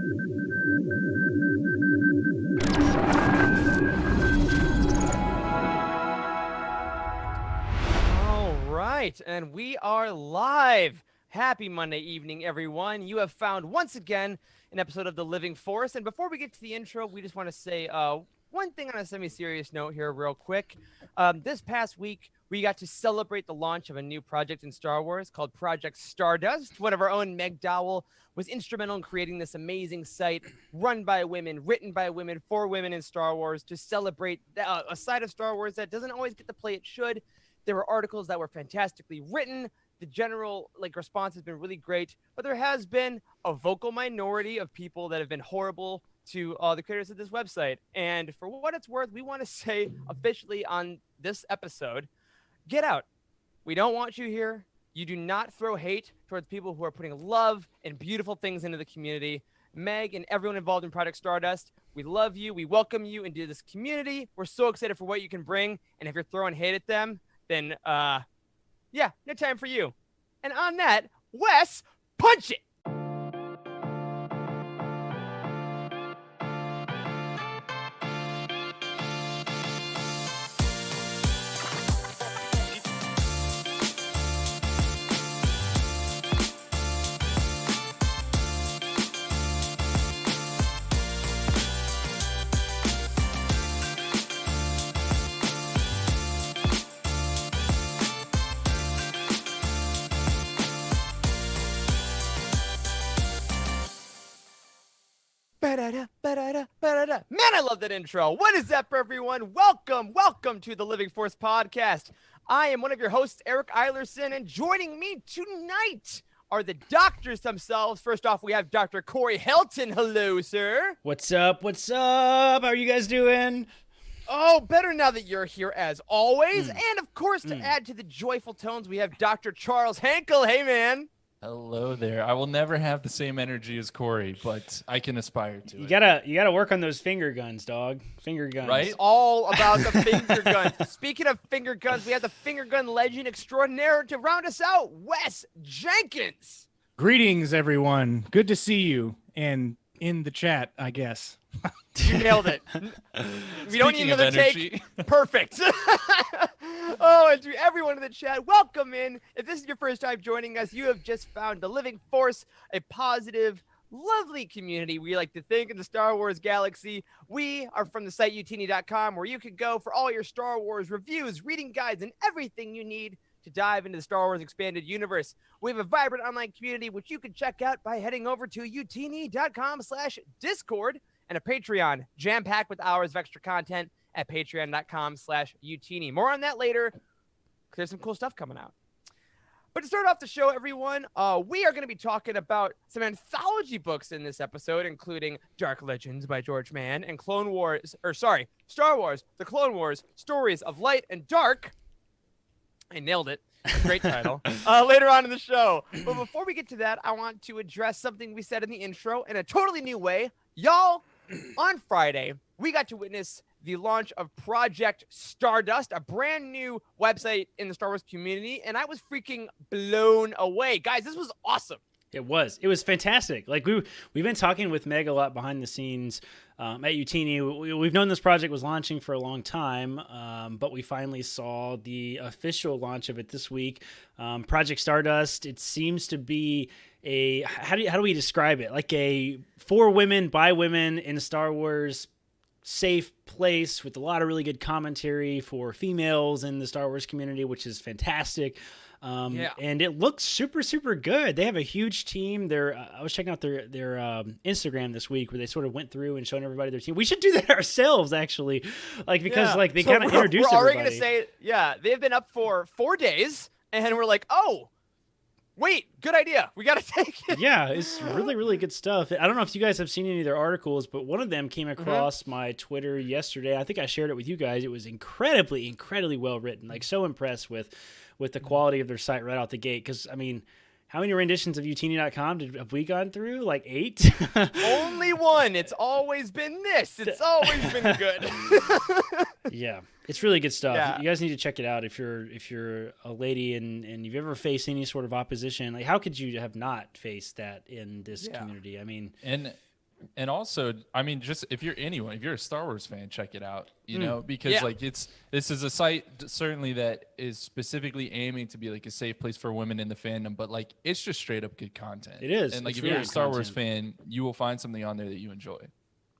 All right, and we are live. Happy Monday evening, everyone. You have found once again an episode of The Living Force. And before we get to the intro, we just want to say one thing on a semi-serious note here real quick. This past week, we got to celebrate the launch of a new project in Star Wars called Project Stardust. One of our own, Meg Dowell, was instrumental in creating this amazing site run by women, written by women, for women in Star Wars to celebrate a side of Star Wars that doesn't always get the play it should. There were articles that were fantastically written. The general response has been really great, but there has been a vocal minority of people that have been horrible to the creators of this website. And for what it's worth, we want to say officially on this episode, get out. We don't want you here. You do not throw hate towards people who are putting love and beautiful things into the community. Meg and everyone involved in Project Stardust, we love you. We welcome you into this community. We're so excited for what you can bring. And if you're throwing hate at them, then yeah, no time for you. And on that, Wes, punch it! Man, I love that intro. What is up, everyone? Welcome to the Living Force podcast. I am one of your hosts, Eric Eilerson, and joining me tonight are the doctors themselves. First off, we have Dr. Corey Helton. Hello, sir. What's up? How are you guys doing? Oh, better now that you're here as always. And of course, to add to the joyful tones, we have Dr. Charles Hankel. Hey, man. Hello there. I will never have the same energy as Corey, but I can aspire to it. You gotta work on those finger guns, dog. Finger guns. Right? It's all about the finger guns. Speaking of finger guns, we have the finger gun legend extraordinaire to round us out, Wes Jenkins. Greetings, everyone. Good to see you. And in the chat, I guess. You nailed it. We don't need Speaking of another energy. take. Perfect. Oh, and to everyone in the chat, welcome in. If this is your first time joining us, you have just found The Living Force, a positive, lovely community we like to think in the Star Wars galaxy. We are from the site Youtini.com, where you can go for all your Star Wars reviews, reading guides, and everything you need to dive into the Star Wars expanded universe. We have a vibrant online community, which you can check out by heading over to Youtini.com/Discord, and a Patreon jam-packed with hours of extra content at patreon.com/Youtini. More on that later. There's some cool stuff coming out. But to start off the show, everyone, we are going to be talking about some anthology books in this episode, including Dark Legends by George Mann and Star Wars, The Clone Wars, Stories of Light and Dark. I nailed it. Great title. Later on in the show. But before we get to that, I want to address something we said in the intro in a totally new way. Y'all, on Friday, we got to witness the launch of Project Stardust, a brand new website in the Star Wars community, and I was freaking blown away. Guys, this was awesome. It was fantastic. We've been talking with Meg a lot behind the scenes at Youtini. We've known this project was launching for a long time, but we finally saw the official launch of it this week. Project Stardust. It seems to be how do we describe it? Like a for women by women in a Star Wars safe place with a lot of really good commentary for females in the Star Wars community, which is fantastic. And it looks super, super good. They have a huge team. I was checking out their Instagram this week where they sort of went through and showing everybody their team. We should do that ourselves, actually, they kind of introduced everybody. We're already going to say, they've been up for 4 days, and we're like, oh, wait, good idea. We got to take it. Yeah, it's really, really good stuff. I don't know if you guys have seen any of their articles, but one of them came across my Twitter yesterday. I think I shared it with you guys. It was incredibly, incredibly well written. So impressed with the quality of their site right out the gate. Because, I mean, how many renditions of Youtini.com have we gone through? 8? Only one. It's always been this. It's always been good. Yeah, it's really good stuff. Yeah. You guys need to check it out if you're a lady and you've ever faced any sort of opposition. How could you have not faced that in this community? I mean, and And also, I mean, just if you're a Star Wars fan, check it out, because Yeah. like this is a site certainly that is specifically aiming to be like a safe place for women in the fandom, but like it's just straight up good content. It is. And like It's if you're really a Star Wars content. fan, you will find something on there that you enjoy.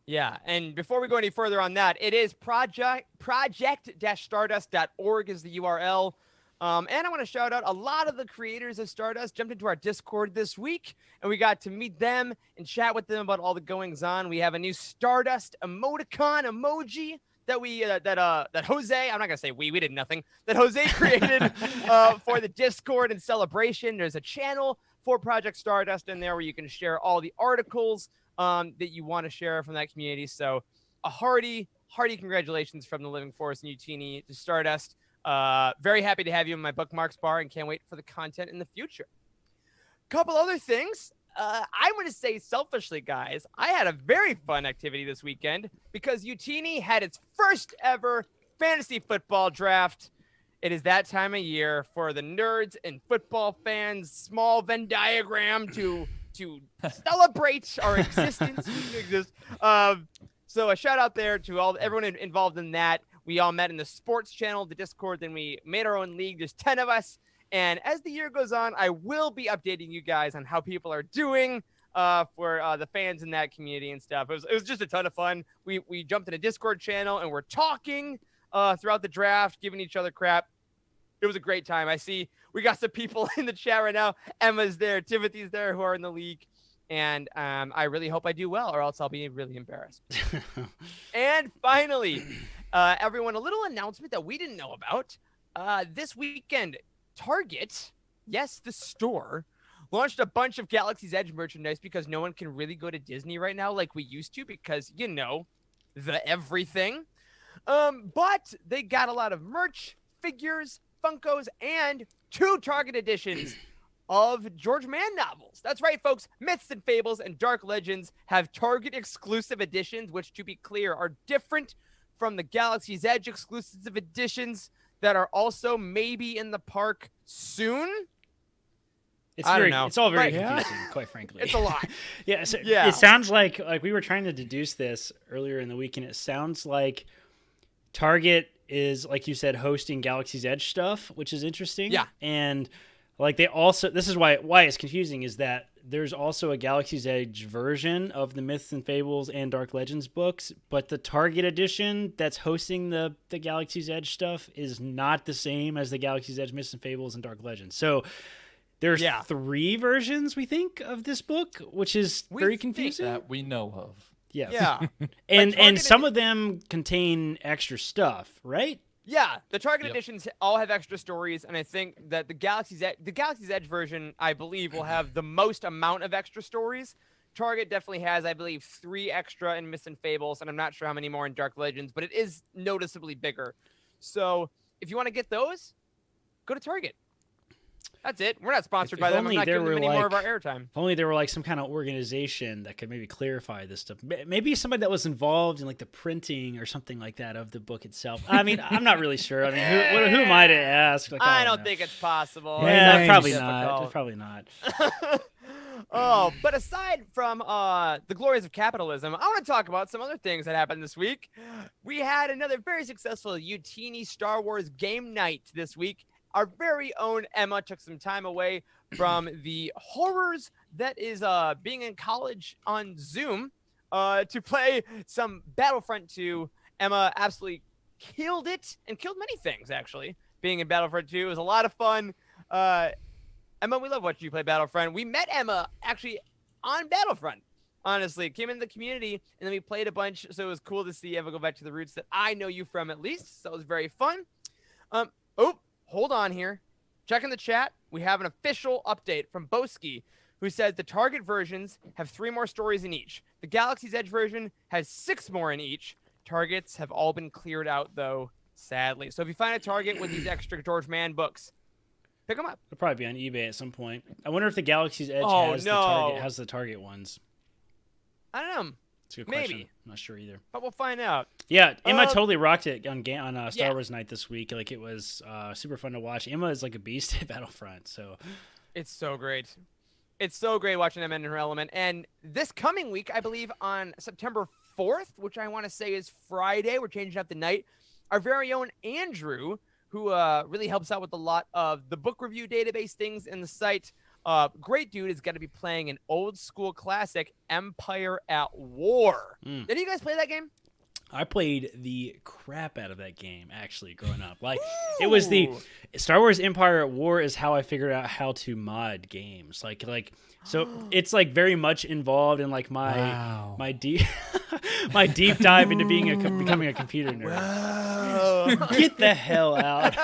Yeah, and before we go any further on that, it is project-stardust.org is the URL. And I want to shout out a lot of the creators of Stardust jumped into our Discord this week, and we got to meet them and chat with them about all the goings on. We have a new Stardust emoticon emoji that that Jose, I'm not gonna say we did nothing, that Jose created for the Discord and celebration. There's a channel for Project Stardust in there where you can share all the articles that you want to share from that community. So a hearty congratulations from the Living Force and Youtini to Stardust. Very happy to have you in my bookmarks bar and can't wait for the content in the future. Couple other things. I want to say selfishly, guys, I had a very fun activity this weekend because Youtini had its first ever fantasy football draft. It is that time of year for the nerds and football fans, small Venn diagram to celebrate our existence. So a shout out there to everyone involved in that. We all met in the sports channel, the Discord, then we made our own league. There's 10 of us. And as the year goes on, I will be updating you guys on how people are doing for the fans in that community and stuff. It was just a ton of fun. We jumped in a Discord channel and we're talking throughout the draft, giving each other crap. It was a great time. I see we got some people in the chat right now. Emma's there, Timothy's there, who are in the league. And I really hope I do well, or else I'll be really embarrassed. And finally, everyone, a little announcement that we didn't know about. This weekend, Target, yes, the store, launched a bunch of Galaxy's Edge merchandise because no one can really go to Disney right now like we used to because, the everything. But they got a lot of merch, figures, Funkos, and 2 Target editions of George Mann novels. That's right, folks. Myths and Fables and Dark Legends have Target exclusive editions, which, to be clear, are different from the Galaxy's Edge exclusive editions that are also maybe in the park soon. It's I don't know. It's all very Yeah. confusing, quite frankly. It's a lot. Yeah, so Yeah. It sounds like we were trying to deduce this earlier in the week, and it sounds like Target is, like you said, hosting Galaxy's Edge stuff, which is interesting. Yeah. And like they also, this is why it's confusing, is that there's also a Galaxy's Edge version of the Myths and Fables and Dark Legends books, but the Target edition that's hosting the Galaxy's Edge stuff is not the same as the Galaxy's Edge Myths and Fables and Dark Legends. So there's 3 versions, we think, of this book, which is very confusing. That we know of. Yes. Yeah. And some of them contain extra stuff, right? Yeah, the Target Yep. editions all have extra stories, and I think that the Galaxy's Edge version, I believe, will have the most amount of extra stories. Target definitely has, I believe, 3 extra in Myths and Fables, and I'm not sure how many more in Dark Legends, but it is noticeably bigger. So if you want to get those, go to Target. That's it. We're not sponsored by them. I'm not giving them any more of our airtime. If only there were like some kind of organization that could maybe clarify this stuff. Maybe somebody that was involved in like the printing or something like that of the book itself. I mean, I'm not really sure. I mean, who am I to ask? Like, I don't don't know. think it's possible. Yeah, It's probably difficult. not. It's probably not. Oh, but aside from the glories of capitalism, I want to talk about some other things that happened this week. We had another very successful Youtini Star Wars game night this week. Our very own Emma took some time away from the horrors that is being in college on Zoom to play some Battlefront 2. Emma absolutely killed it and killed many things, actually. Being in Battlefront 2 was a lot of fun. Emma, we love watching you play Battlefront. We met Emma actually on Battlefront, honestly. Came into the community, and then we played a bunch, so it was cool to see Emma go back to the roots that I know you from at least, so it was very fun. Hold on here. Checking the chat, we have an official update from Boski, who says the Target versions have 3 more stories in each. The Galaxy's Edge version has 6 more in each. Targets have all been cleared out, though, sadly. So if you find a Target with these extra George Mann books, pick them up. It'll probably be on eBay at some point. I wonder if the Galaxy's Edge has the Target ones. I don't know, It's a good Maybe. question. I'm not sure either. but we'll find out. Yeah, Emma totally rocked it on Star Yeah. Wars Night this week. Like, it was super fun to watch. Emma is like a beast at Battlefront, so It's so great. It's so great watching them in her element. And this coming week, I believe on September 4th, which I want to say is Friday, we're changing up the night, our very own Andrew, who really helps out with a lot of the book review database things in the site. Great dude is going to be playing an old school classic, Empire at War. Did you guys play that game? I played the crap out of that game, actually, growing up. Like, it was the Star Wars Empire at War is how I figured out how to mod games. So it's like very much involved in like my deep my deep dive into becoming a computer nerd. Wow. Get the hell out!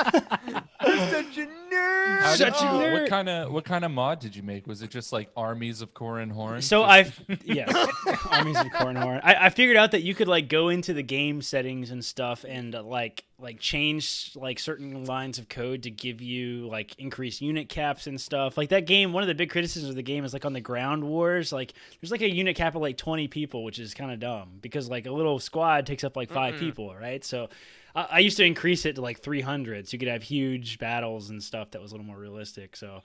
I'm such a nerd. Such a nerd. What kind of mod did you make? Was it just like armies of Corran Horn? So yes, armies of Corran Horn. I figured out that you could like go into the game settings and stuff and like change like certain lines of code to give you like increased unit caps and stuff. Like that game, one of the big criticisms of the game is like on the ground wars, like there's like a unit cap of like 20 people, which is kind of dumb because like a little squad takes up like 5 people, right? So I used to increase it to like 300 so you could have huge battles and stuff that was a little more realistic. So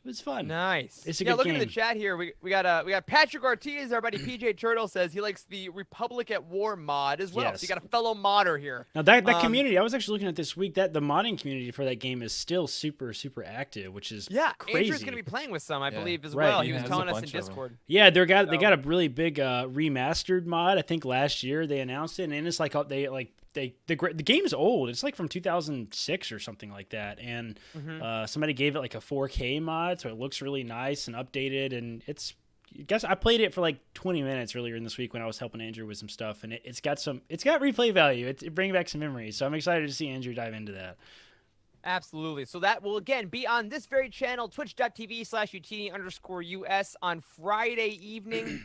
it was fun. Nice. It's a good good look game. at the chat here. We got Patrick Ortiz. Our buddy PJ Turtle says he likes the Republic at War mod as well. Yes. So you got a fellow modder here. Now that community, I was actually looking at this week that the modding community for that game is still super active, which is crazy. Andrew's gonna be playing with some, I believe, as Right. well. He He was has telling a us in bunch of them. Discord. Yeah, they got a really big remastered mod. I think last year they announced it, and it's like the game's old. It's like from 2006 or something like that, and somebody gave it like a 4K mod, so it looks really nice and updated. And I played it for like 20 minutes earlier in this week when I was helping Andrew with some stuff, and it's got replay value. It brings back some memories, so I'm excited to see Andrew dive into that. Absolutely. So that will again be on this very channel, twitch.tv/Youtini_US on Friday evening.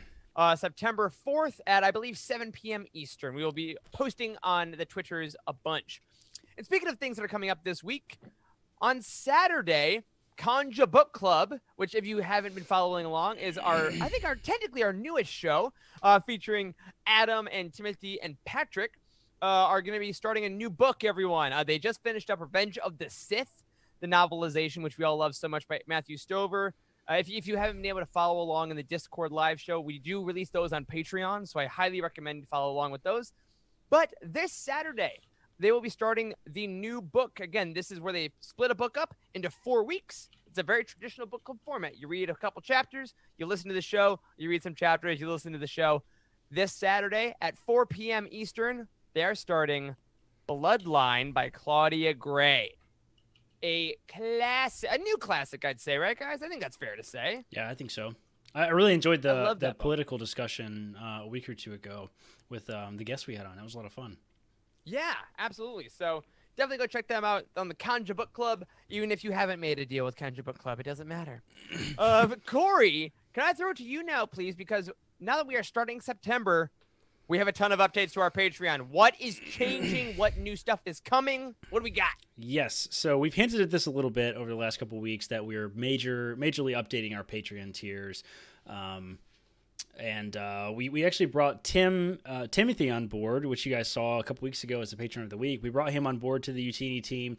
September 4th at, I believe, 7 p.m. Eastern. We will be posting on the Twitters a bunch. And speaking of things that are coming up this week, on Saturday, Conja Book Club, which if you haven't been following along, is technically our newest show, featuring Adam and Timothy and Patrick, are going to be starting a new book, everyone. They just finished up Revenge of the Sith, the novelization, which we all love so much by Matthew Stover. If you haven't been able to follow along in the Discord live show, we do release those on Patreon, so I highly recommend you follow along with those. But this Saturday, they will be starting the new book. Again, this is where they split a book up into 4 weeks. It's a very traditional book club format. You read a couple chapters, you listen to the show, you read some chapters, you listen to the show. This Saturday at 4 p.m. Eastern, they are starting Bloodline by Claudia Gray. A new classic, I'd say, right, guys? I think that's fair to say. Yeah, I think so. I really enjoyed the book. political discussion a week or two ago with the guests we had on. That was a lot of fun. Yeah, absolutely. So definitely go check them out on the Conja Book Club. Even if you haven't made a deal with Conja Book Club, it doesn't matter. Corey, can I throw it to you now, please? Because now that we are starting September, we have a ton of updates to our Patreon. What is changing? What new stuff is coming? What do we got? Yes. So we've hinted at this a little bit over the last couple of weeks that we're majorly updating our Patreon tiers. We actually brought Timothy on board, which you guys saw a couple weeks ago as the Patron of the Week. We brought him on board to the Youtini team.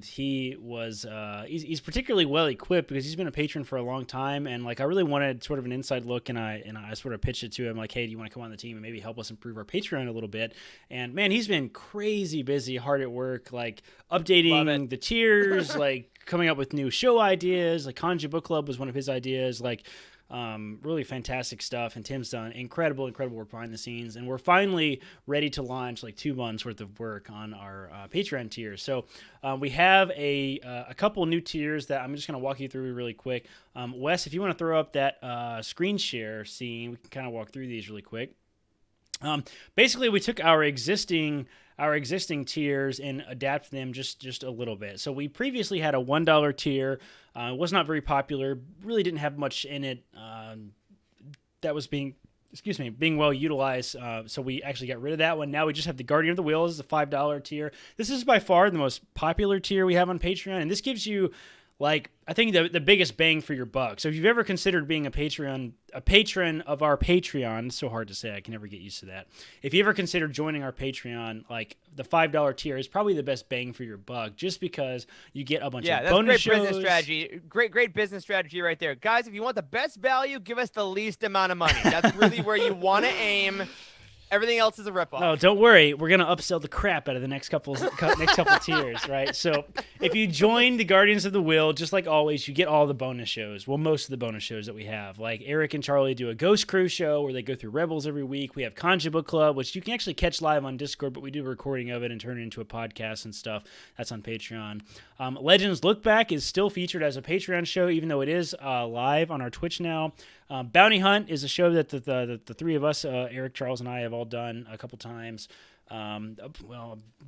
He's particularly well equipped because he's been a patron for a long time, and like I really wanted sort of an inside look, and I sort of pitched it to him like, hey, do you want to come on the team and maybe help us improve our Patreon a little bit? And man, he's been crazy busy, hard at work, like updating the tiers, like coming up with new show ideas. Like Conja Book Club was one of his ideas, like really fantastic stuff, and Tim's done incredible work behind the scenes, and we're finally ready to launch like 2 months worth of work on our Patreon tiers. So we have a couple new tiers that I'm just going to walk you through really quick. Wes, if you want to throw up that screen share scene, we can kind of walk through these really quick. Basically, we took our existing tiers and adapted them just a little bit. So we previously had a $1 tier. It was not very popular. Really didn't have much in it that was being well utilized. So we actually got rid of that one. Now we just have the Guardian of the Wheels, the $5 tier. This is by far the most popular tier we have on Patreon, and this gives you like I think the biggest bang for your buck. So if you've ever considered being a patron of our Patreon, it's so hard to say, I can never get used to that. If you ever considered joining our Patreon, like the $5 tier is probably the best bang for your buck, just because you get a bunch of bonus shows. Yeah, that's great business strategy. Great business strategy right there. Guys, if you want the best value, give us the least amount of money. That's really where you want to aim. Everything else is a ripoff. Oh, don't worry. We're going to upsell the crap out of the next couple tiers, right? So if you join the Guardians of the Will, just like always, you get all the bonus shows. Well, most of the bonus shows that we have. Like Eric and Charlie do a Ghost Crew show where they go through Rebels every week. We have Conja Book Club, which you can actually catch live on Discord, but we do a recording of it and turn it into a podcast and stuff. That's on Patreon. Legends Look Back is still featured as a Patreon show, even though it is live on our Twitch now. Bounty Hunt is a show that the three of us, Eric, Charles, and I, have all done a couple times. A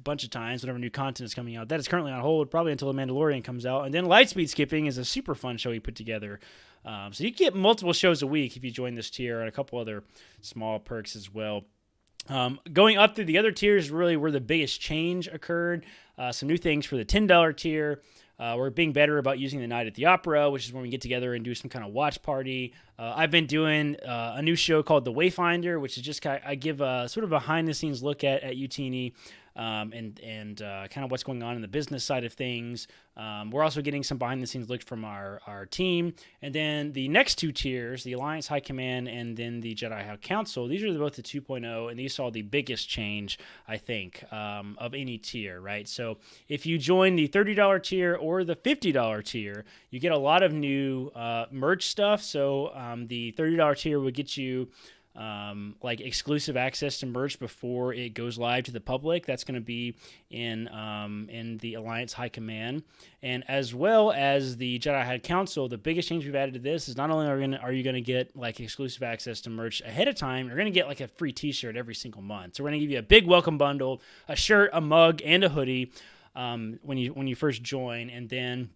bunch of times whenever new content is coming out. That is currently on hold, probably until The Mandalorian comes out. And then Lightspeed Skipping is a super fun show he put together. So you get multiple shows a week if you join this tier, and a couple other small perks as well. Going up through the other tiers is really where the biggest change occurred. Some new things for the $10 tier. We're being better about using the Night at the Opera, which is when we get together and do some kind of watch party. I've been doing a new show called The Wayfinder, which is just I give a sort of behind-the-scenes look at Youtini and kind of what's going on in the business side of things. We're also getting some behind-the-scenes looks from our team. And then the next two tiers, the Alliance High Command and then the Jedi High Council, these are both the 2.0, and these saw the biggest change, I think, of any tier, right? So if you join the $30 tier or the $50 tier, you get a lot of new merch stuff. So the $30 tier would get you like exclusive access to merch before it goes live to the public. That's going to be in the Alliance High Command, and as well as the Jedi High Council. The biggest change we've added to this is not only are you going to get like exclusive access to merch ahead of time, you're going to get like a free T-shirt every single month. So we're going to give you a big welcome bundle, a shirt, a mug, and a hoodie when you first join, and then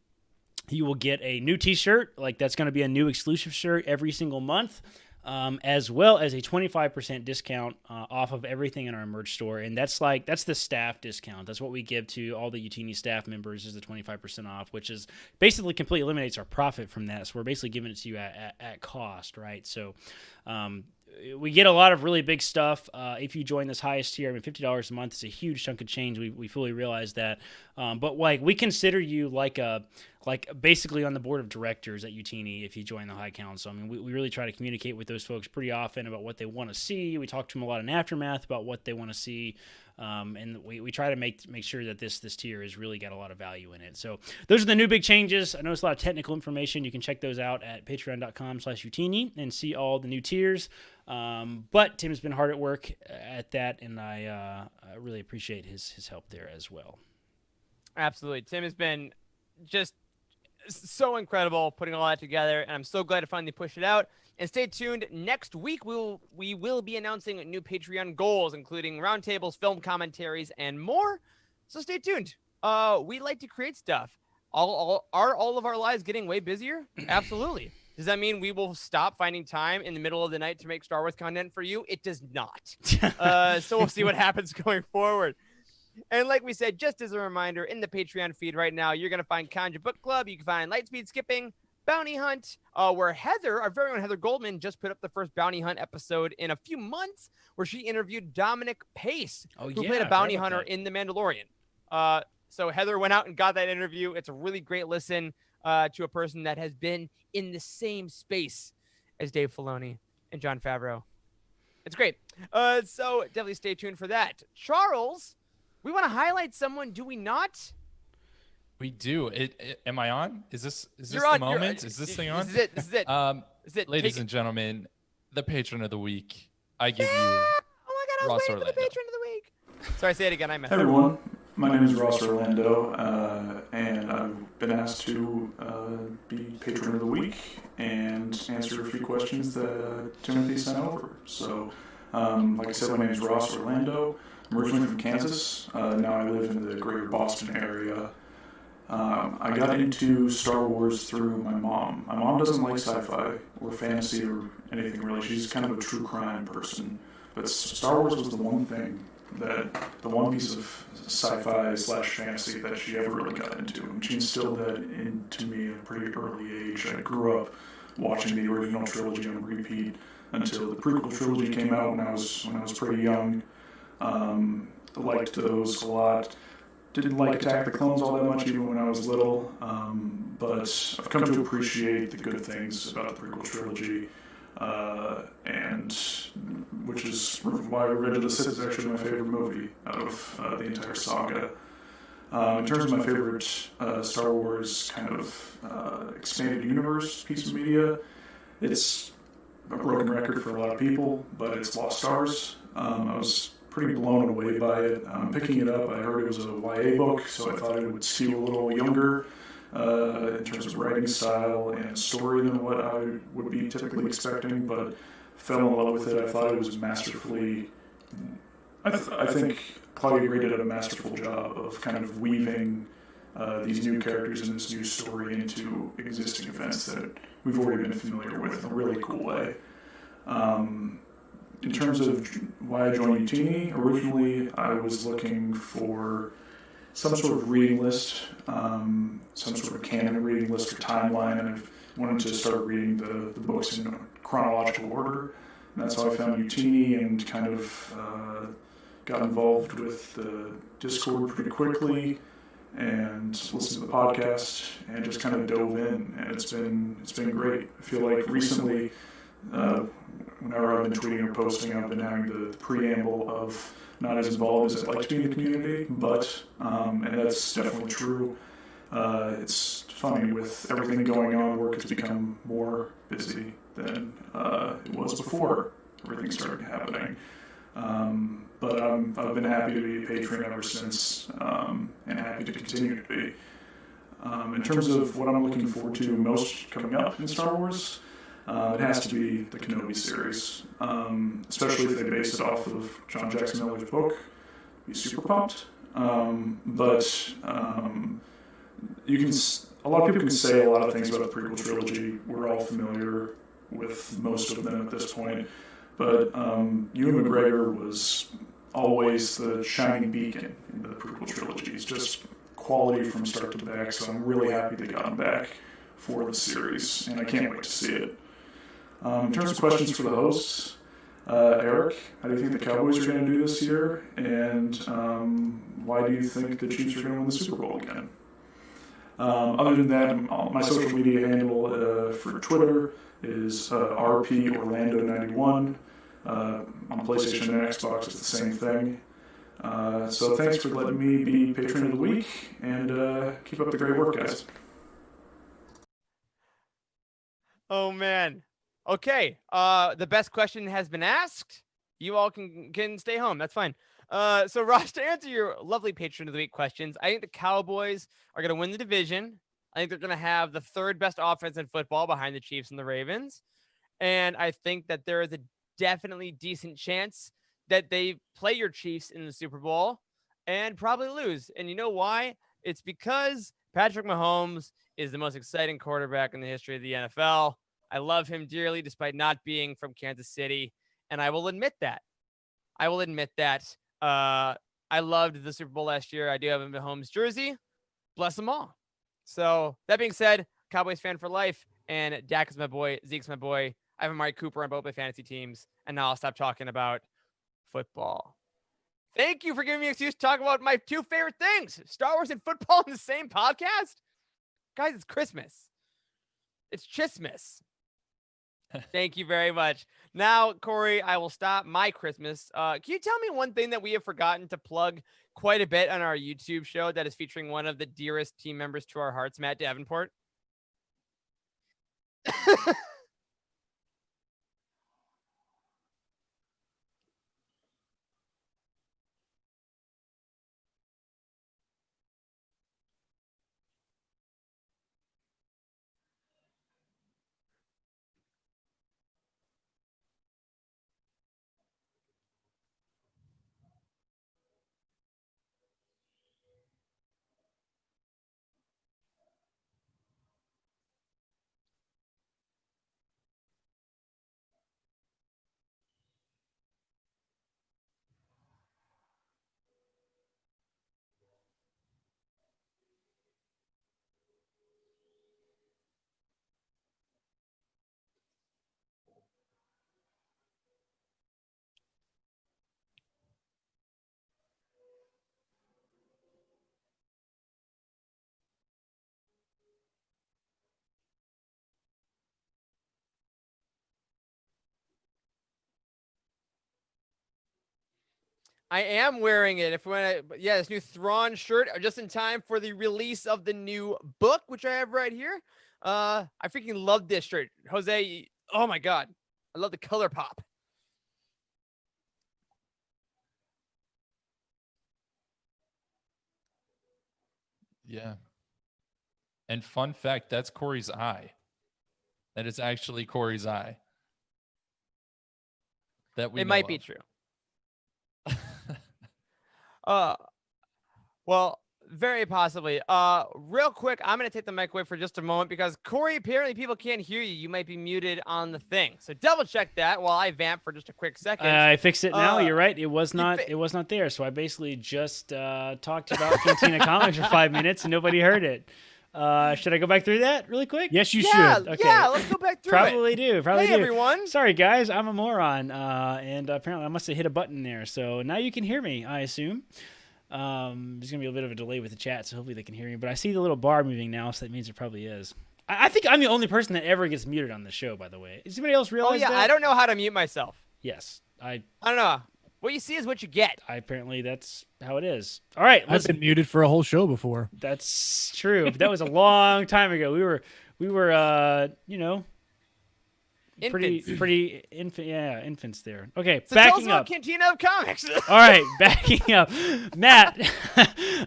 you will get a new T-shirt. Like that's going to be a new exclusive shirt every single month. As well as a 25% discount off of everything in our merch store. And that's the staff discount. That's what we give to all the Youtini staff members, is the 25% off, which is basically completely eliminates our profit from that. So we're basically giving it to you at cost, right? So we get a lot of really big stuff if you join this highest tier. I mean, $50 a month is a huge chunk of change. We fully realize that. But like we consider you like basically on the board of directors at Youtini if you join the High Council. I mean, we really try to communicate with those folks pretty often about what they want to see. We talk to them a lot in Aftermath about what they want to see. And we try to make sure that this tier has really got a lot of value in it. So those are the new big changes. I know it's a lot of technical information. You can check those out at patreon.com/Youtini and see all the new tiers. But Tim has been hard at work at that, and I really appreciate his help there as well. Absolutely. Tim has been just so incredible putting all that together, and I'm so glad to finally push it out. And stay tuned. Next week, we will be announcing new Patreon goals, including roundtables, film commentaries, and more. So stay tuned. We like to create stuff. Are all of our lives getting way busier? Absolutely. Does that mean we will stop finding time in the middle of the night to make Star Wars content for you? It does not. So we'll see what happens going forward. And like we said, just as a reminder, in the Patreon feed right now, you're going to find Conja Book Club. You can find Lightspeed Skipping, Bounty Hunt, where Heather, our very own Heather Goldman, just put up the first Bounty Hunt episode in a few months, where she interviewed Dominic Pace, who played a bounty hunter in The Mandalorian. So Heather went out and got that interview. It's a really great listen to a person that has been in the same space as Dave Filoni and Jon Favreau. It's great. So definitely stay tuned for that. Charles, we want to highlight someone, do we not? We do. Am I on? Is this You're the on, moment? Is this thing on? This is it. This is it. Ladies and gentlemen, the patron of the week. I give you Oh my God, I was Ross waiting for the Orlando. patron of the week. Sorry, say it again. I messed Hey up. everyone, my name is Ross Orlando, and I've been asked to be patron of the week and answer a few questions that Timothy sent over. So, like I said, my name is Ross Orlando. I'm originally from Kansas. Now I live in the greater Boston area. I got into Star Wars through my mom. My mom doesn't like sci-fi or fantasy or anything really. She's kind of a true crime person. But Star Wars was the one thing that the one piece of sci-fi slash fantasy that she ever really got into. And she instilled that into me at a pretty early age. I grew up watching the original trilogy on repeat until the prequel trilogy came out when I was pretty young. Liked those a lot. Didn't like Attack of the Clones all that much even when I was little, but I've come to appreciate the good things about the prequel trilogy, and which is why Revenge of the Sith is actually my favorite movie out of the entire saga. In terms of my favorite Star Wars kind of expanded universe piece of media, it's a broken record for a lot of people, but it's Lost Stars. I was pretty blown away by it. Picking it up, I heard it was a YA book, so I thought it would skew a little younger in terms of writing style and story than what I would be typically expecting, but fell in love with it. I thought it was masterfully... I think Claudia Gray did a masterful job of kind of weaving these new characters and this new story into existing events that we've already been familiar with in a really cool way. In terms of why I joined Youtini, originally I was looking for some sort of reading list, some sort of canon reading list or timeline, and I wanted to start reading the books in chronological order. And that's how I found Youtini and kind of got involved with the Discord pretty quickly and listened to the podcast and just kind of dove in. And it's been great. I feel like recently, whenever I've been tweeting or posting, I've been having the preamble of not as involved as I'd like to be in the community, but, and that's definitely true. It's funny, with everything going on, work has become more busy than it was before everything started happening. But I've been happy to be a patron ever since, and happy to continue to be. In terms of what I'm looking forward to most coming up in Star Wars, it has to be the Kenobi series, especially if they base it off of John Jackson Miller's book. Be super pumped. But you can, a lot of people can say a lot of things about the prequel trilogy. We're all familiar with most of them at this point. But Ewan McGregor was always the shining beacon in the prequel trilogy. He's just quality from start to back, so I'm really happy they got him back for the series, and I can't wait to see it. In terms of questions for the hosts, Eric, how do you think the Cowboys are going to do this year, and why do you think the Chiefs are going to win the Super Bowl again? Other than that, my social media handle for Twitter is RP Orlando91. On PlayStation and Xbox, it's the same thing. So thanks for letting me be Patron of the Week, and keep up the great work, guys. Oh, man. Okay. The best question has been asked. You all can stay home. That's fine. So, Ross, to answer your lovely Patron of the Week questions, I think the Cowboys are going to win the division. I think they're going to have the third best offense in football behind the Chiefs and the Ravens. And I think that there is a definitely decent chance that they play your Chiefs in the Super Bowl and probably lose. And you know why? It's because Patrick Mahomes is the most exciting quarterback in the history of the NFL. I love him dearly, despite not being from Kansas City. And I will admit that. I loved the Super Bowl last year. I do have a Mahomes jersey. Bless them all. So that being said, Cowboys fan for life. And Dak is my boy. Zeke's my boy. I have Amari Cooper on both my fantasy teams. And now I'll stop talking about football. Thank you for giving me an excuse to talk about my two favorite things, Star Wars and football, in the same podcast. Guys, it's Christmas. It's Chismas. Thank you very much. Now, Corey, I will stop my Christmas. Can you tell me one thing that we have forgotten to plug quite a bit on our YouTube show that is featuring one of the dearest team members to our hearts, Matt Davenport? I am wearing it. Yeah, this new Thrawn shirt just in time for the release of the new book, which I have right here. I freaking love this shirt, Jose. Oh my god, I love the color pop. Yeah. And fun fact, that's Corey's eye. That is actually Corey's eye. That we It know might be of. true. Well, very possibly. Real quick, I'm gonna take the mic away for just a moment because Corey, apparently people can't hear you. You might be muted on the thing. So double check that while I vamp for just a quick second. I fixed it now. You're right. It was not. fi- It was not there. So I basically just talked about Cantina Comics for 5 minutes and nobody heard it. Should I go back through that really quick? Yes, you yeah, should. Okay. yeah. Let's go back through Probably it. do. Probably Hey do. everyone. Sorry, guys. I'm a moron. And apparently I must have hit a button there. So now you can hear me, I assume. There's going to be a bit of a delay with the chat, so hopefully they can hear me. But I see the little bar moving now, so that means it probably is. I think I'm the only person that ever gets muted on the show, by the way. Does anybody else Oh realize yeah, that? I don't know how to mute myself. Yes. I don't know. What you see is what you get. Apparently that's how it is. All right. I've been muted for a whole show before. That's true. But that was a long time ago. We were you know, Infants. pretty infants there. Okay, So tell us backing about up. Cantina of Comics. All right, backing up. Matt,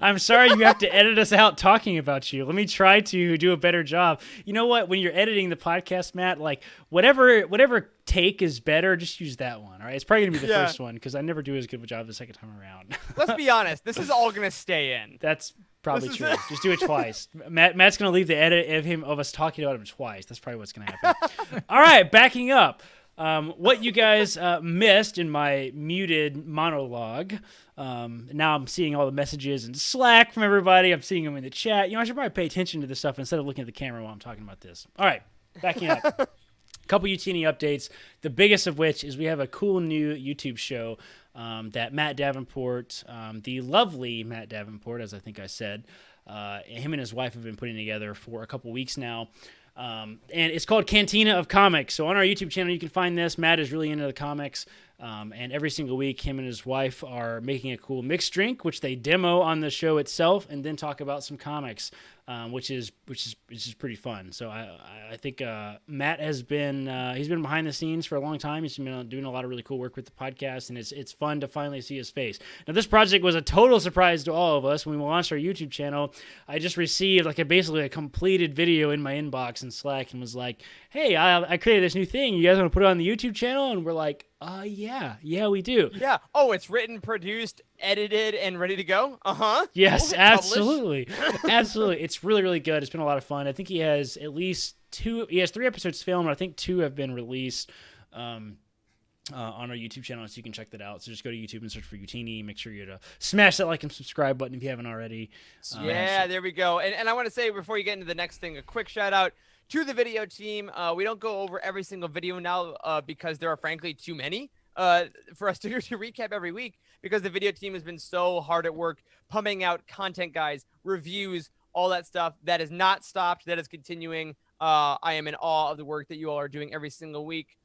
I'm sorry you have to edit us out talking about you. Let me try to do a better job. You know what? When you're editing the podcast, Matt, like whatever take is better, just use that one. All right, it's probably gonna be the Yeah. first one because I never do as good of a job the second time around. Let's be honest. This is all gonna stay in. That's probably This is true. it. Just do it twice. Matt's gonna leave the edit of us talking about him twice. That's probably what's gonna happen. All right, backing up. What you guys missed in my muted monologue. Now I'm seeing all the messages in Slack from everybody. I'm seeing them in the chat. You know, I should probably pay attention to this stuff instead of looking at the camera while I'm talking about this. All right, backing up. Couple Youtini updates. The biggest of which is we have a cool new YouTube show that Matt Davenport, the lovely Matt Davenport, as I think I said, him and his wife have been putting together for a couple weeks now. And it's called Cantina of Comics. So on our YouTube channel, you can find this. Matt is really into the comics. And every single week, him and his wife are making a cool mixed drink, which they demo on the show itself, and then talk about some comics, which is pretty fun. So I think Matt has been he's been behind the scenes for a long time. He's been doing a lot of really cool work with the podcast, and it's fun to finally see his face. Now, this project was a total surprise to all of us when we launched our YouTube channel. I just received basically a completed video in my inbox in Slack and was like, "Hey, I created this new thing. You guys want to put it on the YouTube channel?" And we're like, yeah, we do. Yeah. Oh, it's written, produced, edited, and ready to go. Yes, We'll hit publish. absolutely. Absolutely. It's really, really good. It's been a lot of fun. I think he has at least 3 episodes filmed. I think 2 have been released on our YouTube channel, so you can check that out. So just go to YouTube and search for Youtini. Make sure you smash that like and subscribe button if you haven't already. Yeah, there we go. And I want to say before you get into the next thing, a quick shout out to the video team. We don't go over every single video now because there are frankly too many for us to recap every week, because the video team has been so hard at work pumping out content, guys, reviews, all that stuff. That is not stopped. That is continuing. I am in awe of the work that you all are doing every single week.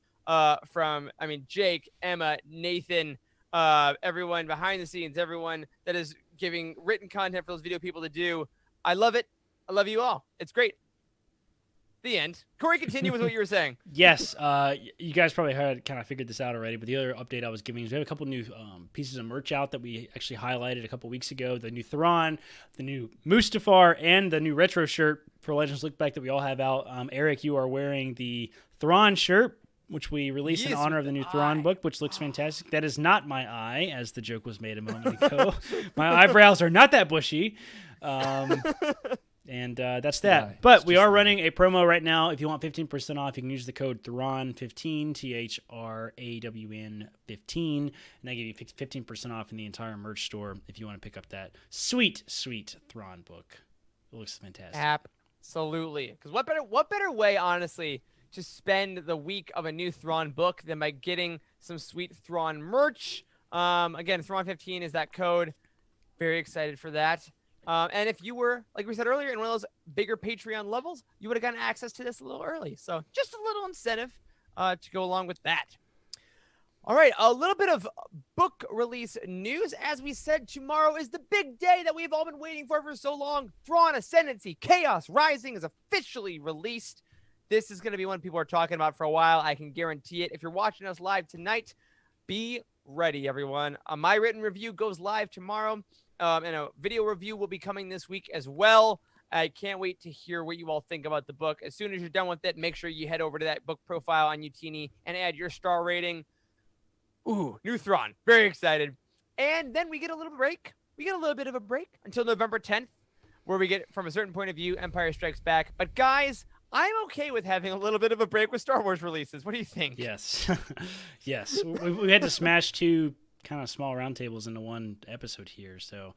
Jake, Emma, Nathan, everyone behind the scenes, everyone that is giving written content for those video people to do. I love it. I love you all. It's great. The end. Corey, continue with what you were saying. Yes, you guys probably kind of figured this out already, but the other update I was giving is we have a couple new pieces of merch out that we actually highlighted a couple weeks ago. The new Thrawn, the new Mustafar, and the new retro shirt for Legends Look Back that we all have out. Eric, you are wearing the Thrawn shirt, which we released in Yes, honor with of the new the Thrawn eye. book, which looks fantastic. That is not my eye, as the joke was made a moment ago. My eyebrows are not that bushy. And that's that. Right. But It's we just are right. running a promo right now. If you want 15% off, you can use the code Thrawn15, THRAWN15, and that give you 15% off in the entire merch store if you want to pick up that sweet, sweet Thrawn book. It looks fantastic. Absolutely. Because what better way, honestly, to spend the week of a new Thrawn book than by getting some sweet Thrawn merch. Again, Thrawn15 is that code. Very excited for that. And if you were, like we said earlier, in one of those bigger Patreon levels, you would have gotten access to this a little early. So just a little incentive to go along with that. All right, a little bit of book release news. As we said, tomorrow is the big day that we've all been waiting for so long. Thrawn Ascendancy, Chaos Rising is officially released. This is going to be one people are talking about for a while. I can guarantee it. If you're watching us live tonight, be ready, everyone. My written review goes live tomorrow, and a video review will be coming this week as well. I can't wait to hear what you all think about the book. As soon as you're done with it, make sure you head over to that book profile on Youtini and add your star rating. Ooh, new Thrawn. Very excited. And then we get a little break. We get a little bit of a break until November 10th, where we get, from a certain point of view, Empire Strikes Back. But guys, I'm okay with having a little bit of a break with Star Wars releases. What do you think? Yes. Yes. We had to smash two kind of small roundtables into one episode here. So,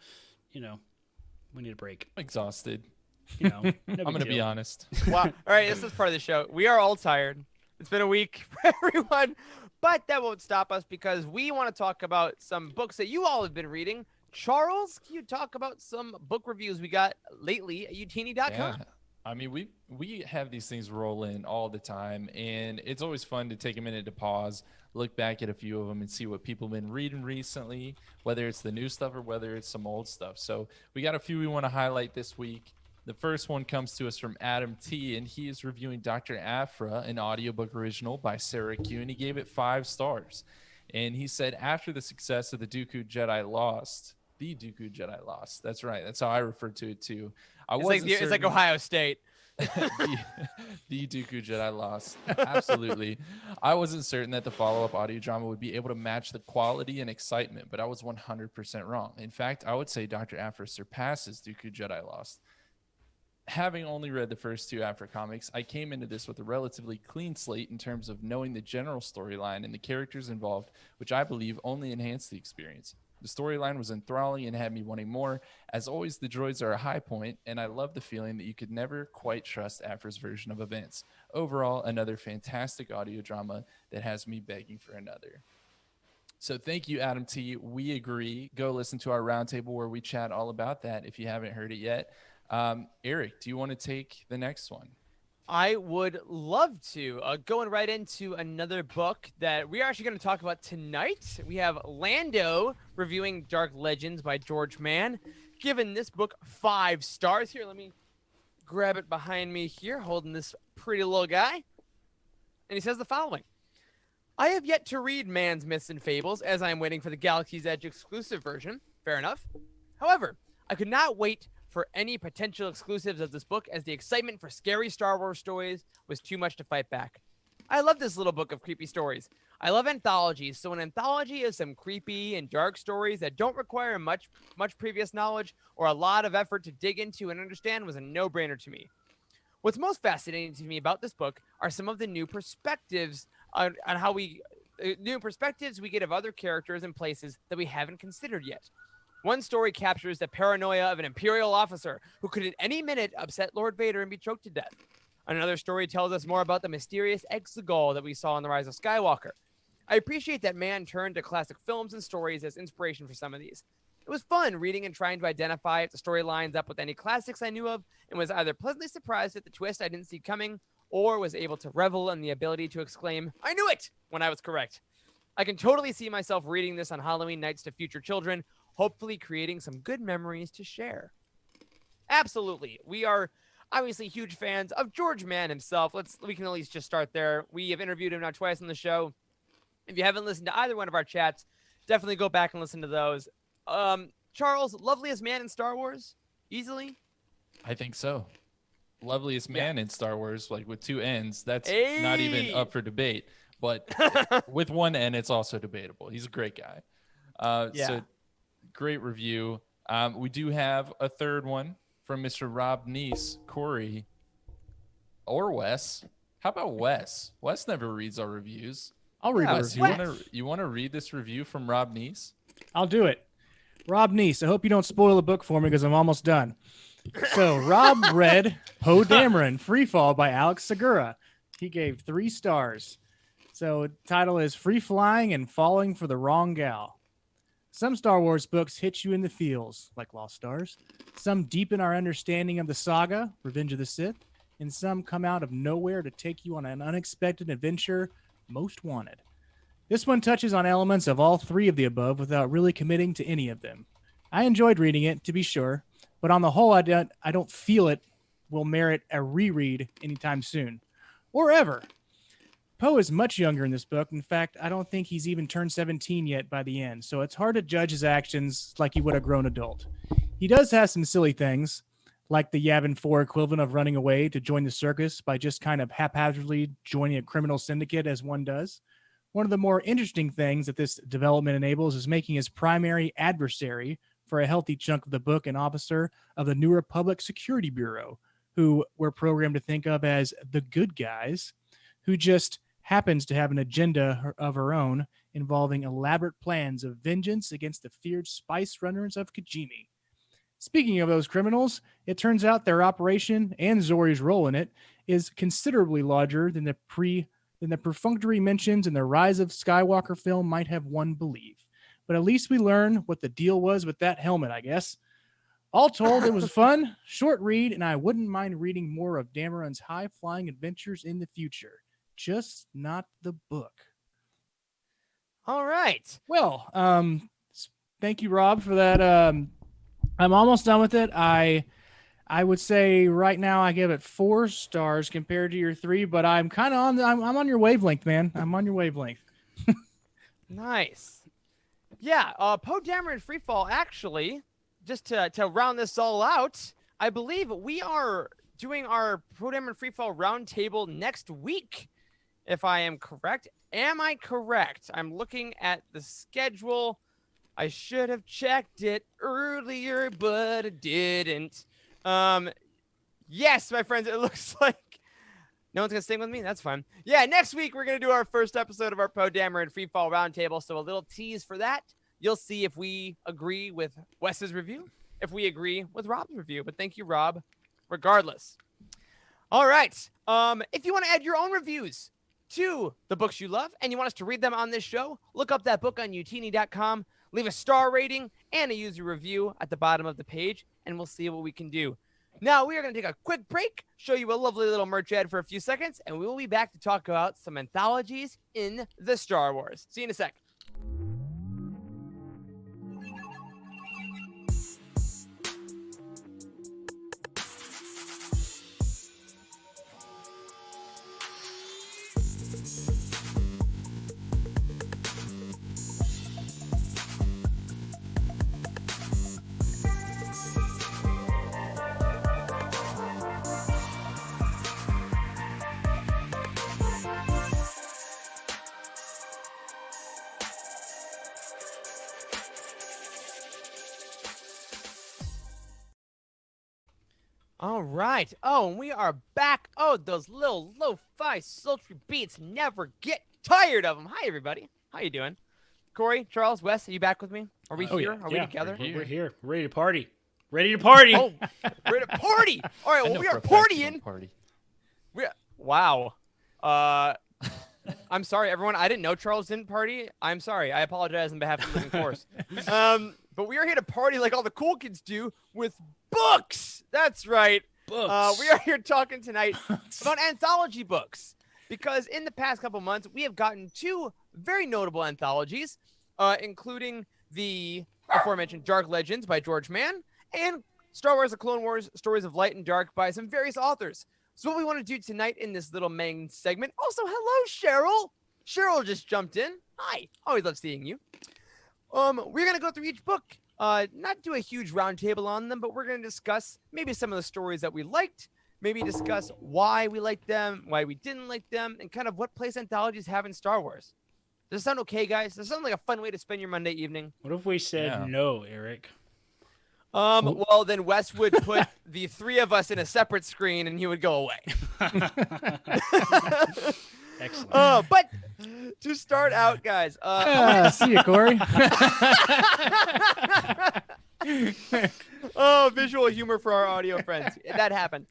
we need a break. I'm exhausted. No I'm going to be honest. Wow. All right, this is part of the show. We are all tired. It's been a week for everyone. But that won't stop us because we want to talk about some books that you all have been reading. Charles, can you talk about some book reviews we got lately at Youtini.com? Yeah. I mean, we have these things roll in all the time, and it's always fun to take a minute to pause, look back at a few of them, and see what people have been reading recently, whether it's the new stuff or whether it's some old stuff. So we got a few we want to highlight this week. The first one comes to us from Adam T, and he is reviewing Dr. Aphra, an audiobook original by Sarah Q, and he gave it 5 stars. And he said, after the success of the Dooku Jedi Lost, that's right, that's how I refer to it too. It's like Ohio State. the Dooku Jedi Lost. Absolutely. I wasn't certain that the follow-up audio drama would be able to match the quality and excitement, but I was 100% wrong. In fact, I would say Dr. Aphra surpasses Dooku Jedi Lost. Having only read the first 2 Aphra comics, I came into this with a relatively clean slate in terms of knowing the general storyline and the characters involved, which I believe only enhanced the experience. The storyline was enthralling and had me wanting more. As always, the droids are a high point, and I love the feeling that you could never quite trust Aphra's version of events. Overall, another fantastic audio drama that has me begging for another. So thank you, Adam T. We agree. Go listen to our roundtable where we chat all about that if you haven't heard it yet. Eric, do you want to take the next one? I would love to. Going right into another book that we are actually going to talk about tonight. We have Lando reviewing Dark Legends by George Mann. Given this book 5 stars. Here, let me grab it behind me here, holding this pretty little guy. And he says the following. I have yet to read Mann's Myths and Fables, as I am waiting for the Galaxy's Edge exclusive version. Fair enough. However, I could not wait for any potential exclusives of this book, as the excitement for scary Star Wars stories was too much to fight back. I love this little book of creepy stories. I love anthologies, so an anthology is some creepy and dark stories that don't require much previous knowledge or a lot of effort to dig into and understand was a no-brainer to me. What's most fascinating to me about this book are some of the new perspectives on how we get of other characters and places that we haven't considered yet. One story captures the paranoia of an Imperial officer who could at any minute upset Lord Vader and be choked to death. Another story tells us more about the mysterious Exegol that we saw in The Rise of Skywalker. I appreciate that Mann turned to classic films and stories as inspiration for some of these. It was fun reading and trying to identify if the story lines up with any classics I knew of, and was either pleasantly surprised at the twist I didn't see coming, or was able to revel in the ability to exclaim, "I knew it!" when I was correct. I can totally see myself reading this on Halloween nights to future children, hopefully creating some good memories to share. Absolutely. We are obviously huge fans of George Mann himself. We can at least just start there. We have interviewed him now twice on the show. If you haven't listened to either one of our chats, definitely go back and listen to those. Charles, loveliest man in Star Wars? Easily? I think so. Loveliest man in Star Wars, like with 2 N's. That's Hey! not even up for debate. But with 1 N, it's also debatable. He's a great guy. So great review. We do have a third one from Mr. Rob Neese, Corey, or Wes. How about Wes? Wes never reads our reviews. I'll read Wes, it. you want to read this review from Rob Neese? I'll do it. Rob Neese, I hope you don't spoil the book for me because I'm almost done. So Rob read Poe Dameron, Freefall by Alex Segura. He gave 3 stars. So the title is Free Flying and Falling for the Wrong Gal. Some Star Wars books hit you in the feels, like Lost Stars. Some deepen our understanding of the saga, Revenge of the Sith. And some come out of nowhere to take you on an unexpected adventure, Most Wanted. This one touches on elements of all three of the above without really committing to any of them. I enjoyed reading it, to be sure, but on the whole, I don't feel it will merit a reread anytime soon, or ever. Poe is much younger in this book. In fact, I don't think he's even turned 17 yet by the end, so it's hard to judge his actions like he would a grown adult. He does have some silly things, like the Yavin 4 equivalent of running away to join the circus by just kind of haphazardly joining a criminal syndicate as one does. One of the more interesting things that this development enables is making his primary adversary for a healthy chunk of the book an officer of the New Republic Security Bureau, who we're programmed to think of as the good guys, who just happens to have an agenda of her own involving elaborate plans of vengeance against the feared spice runners of Kijimi. Speaking of those criminals, it turns out their operation and Zori's role in it is considerably larger than the perfunctory mentions in the Rise of Skywalker film might have one believe. But at least we learn what the deal was with that helmet, I guess. All told, it was fun, short read, and I wouldn't mind reading more of Dameron's high-flying adventures in the future. Just not the book. All right. Well, thank you, Rob, for that. I'm almost done with it. I would say right now I give it 4 stars compared to your 3, but I'm kind of I'm on your wavelength, man. I'm on your wavelength. Nice. Yeah, Poe Dameron Freefall, actually, just to round this all out, I believe we are doing our Poe Dameron Freefall roundtable next week, if I am correct. Am I correct? I'm looking at the schedule. I should have checked it earlier, but I didn't. Yes, my friends, it looks like no one's going to sing with me. That's fine. Yeah, next week we're going to do our first episode of our Poe Dameron Freefall roundtable, so a little tease for that. You'll see if we agree with Wes's review, if we agree with Rob's review. But thank you, Rob, regardless. All right. If you want to add your own reviews to the books you love and you want us to read them on this show, look up that book on Youtini.com, leave a star rating and a user review at the bottom of the page, and we'll see what we can do. Now, we are going to take a quick break, show you a lovely little merch ad for a few seconds, and we will be back to talk about some anthologies in the Star Wars. See you in a sec. All right. Oh, and we are back. Oh, those little lo-fi sultry beats. Never get tired of them. Hi, everybody. How you doing? Corey, Charles, Wes, are you back with me? Are we here? Yeah. Are we together? We're here. Ready to party. Ready to party. Oh, we're at a party. All right. Well, we are partying. Wow. I'm sorry, everyone. I didn't know Charles didn't party. I'm sorry. I apologize on behalf of the Living Force. But we are here to party like all the cool kids do with books. That's right. Books. We are here talking tonight about anthology books, because in the past couple months, we have gotten 2 very notable anthologies, including the aforementioned Dark Legends by George Mann and Star Wars: The Clone Wars, Stories of Light and Dark by some various authors. So what we want to do tonight in this little main segment. Also, hello, Cheryl. Cheryl just jumped in. Hi. Always love seeing you. We're going to go through each book, not do a huge roundtable on them, but we're going to discuss maybe some of the stories that we liked, maybe discuss why we liked them, why we didn't like them, and kind of what place anthologies have in Star Wars. Does that sound okay, guys? Does that sound like a fun way to spend your Monday evening? What if we said no, Eric? Well, then Wes would put the 3 of us in a separate screen and he would go away. Excellent. But to start out, guys. See you, Corey. Oh, visual humor for our audio friends. That happened.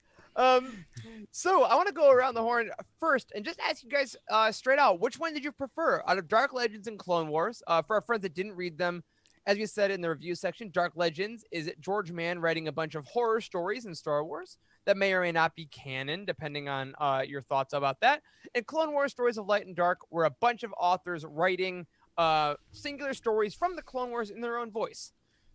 So I want to go around the horn first and just ask you guys straight out, which one did you prefer out of Dark Legends and Clone Wars? For our friends that didn't read them, As we said in the review section, Dark Legends is George Mann writing a bunch of horror stories in Star Wars that may or may not be canon, depending on your thoughts about that. And Clone Wars Stories of Light and Dark were a bunch of authors writing singular stories from the Clone Wars in their own voice.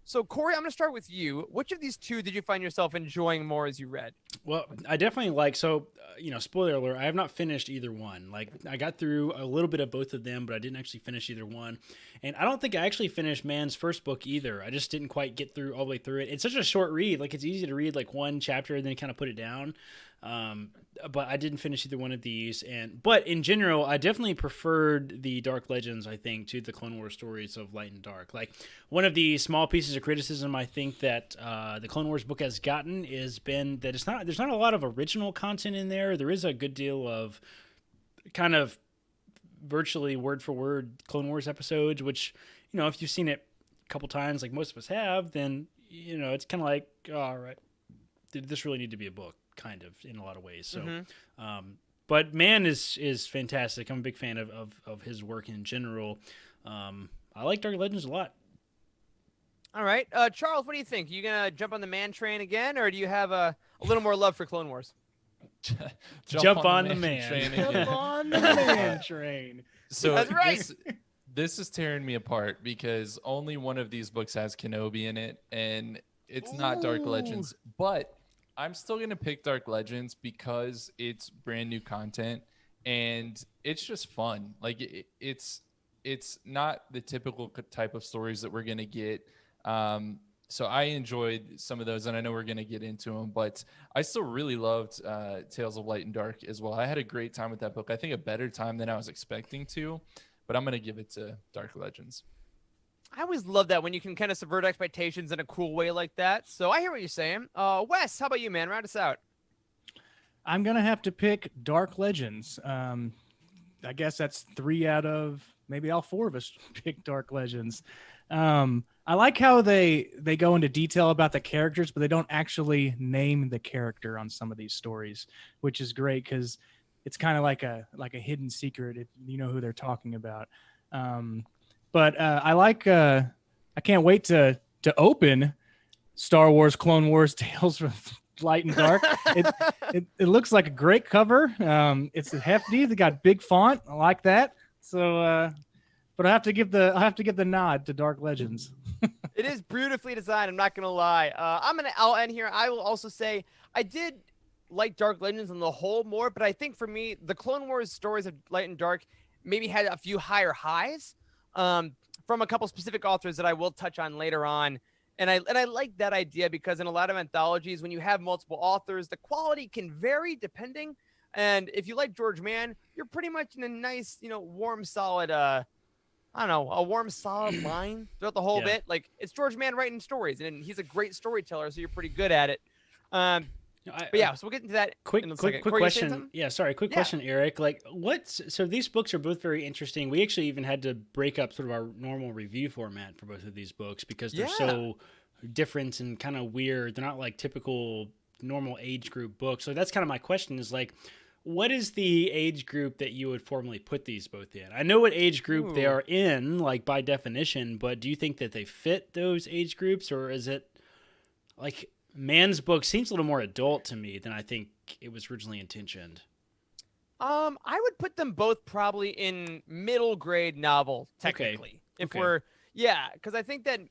So, Corey, I'm going to start with you. Which of these two did you find yourself enjoying more as you read? Well, I definitely like, spoiler alert, I have not finished either one. Like, I got through a little bit of both of them, but I didn't actually finish either one. And I don't think I actually finished Mann's first book either. I just didn't quite get through all the way through it. It's such a short read. Like, it's easy to read, like, one chapter and then kind of put it down. But I didn't finish either one of these. But in general, I definitely preferred the Dark Legends, I think, to the Clone Wars Stories of Light and Dark. Like, one of the small pieces of criticism I think that the Clone Wars book has gotten has been that there's not a lot of original content in there. There is a good deal of kind of virtually word for word Clone Wars episodes, which, if you've seen it a couple times, like most of us have, then, it's kind of like, all right, did this really need to be a book? Kind of, in a lot of ways. So, but Mann is fantastic. I'm a big fan of his work in general. I like Dark Legends a lot. All right. Charles, what do you think? You going to jump on the Mann train again, or do you have a little more love for Clone Wars? Jump on the Mann train Jump again. on the Mann train. So That's right. This is tearing me apart because only one of these books has Kenobi in it, and it's not Dark Legends. But I'm still going to pick Dark Legends because it's brand new content and it's just fun. Like it's not the typical type of stories that we're going to get. So I enjoyed some of those and I know we're going to get into them, but I still really loved Tales of Light and Dark as well. I had a great time with that book. I think a better time than I was expecting to, but I'm going to give it to Dark Legends. I always love that when you can kind of subvert expectations in a cool way like that. So I hear what you're saying. Wes, how about you, man? Round us out. I'm going to have to pick Dark Legends. I guess that's 3 out of maybe all 4 of us pick Dark Legends. I like how they go into detail about the characters, but they don't actually name the character on some of these stories, which is great because it's kind of like a hidden secret if you know who they're talking about. But I like. I can't wait to open Star Wars Clone Wars Tales from Light and Dark. It looks like a great cover. It's hefty. They got big font. I like that. So, but I have to give the nod to Dark Legends. It is beautifully designed. I'm not gonna lie. I'll end here. I will also say I did like Dark Legends on the whole more, but I think for me, the Clone Wars Stories of Light and Dark maybe had a few higher highs. From a couple specific authors that I will touch on later on. And I like that idea because in a lot of anthologies, when you have multiple authors, the quality can vary depending. And if you like George Mann, you're pretty much in a nice, warm, solid, a warm, solid line throughout the whole bit. Like it's George Mann writing stories and he's a great storyteller. So you're pretty good at it. But yeah, so we'll get into that. Quick question. Yeah, sorry. Quick question, Eric. Like, so these books are both very interesting. We actually even had to break up sort of our normal review format for both of these books because they're so different and kind of weird. They're not like typical normal age group books. So that's kind of my question is like, what is the age group that you would formally put these both in? I know what age group they are in, like by definition, but do you think that they fit those age groups or is it like... Mann's book seems a little more adult to me than I think it was originally intentioned. I would put them both probably in middle grade novel, technically. Because I think that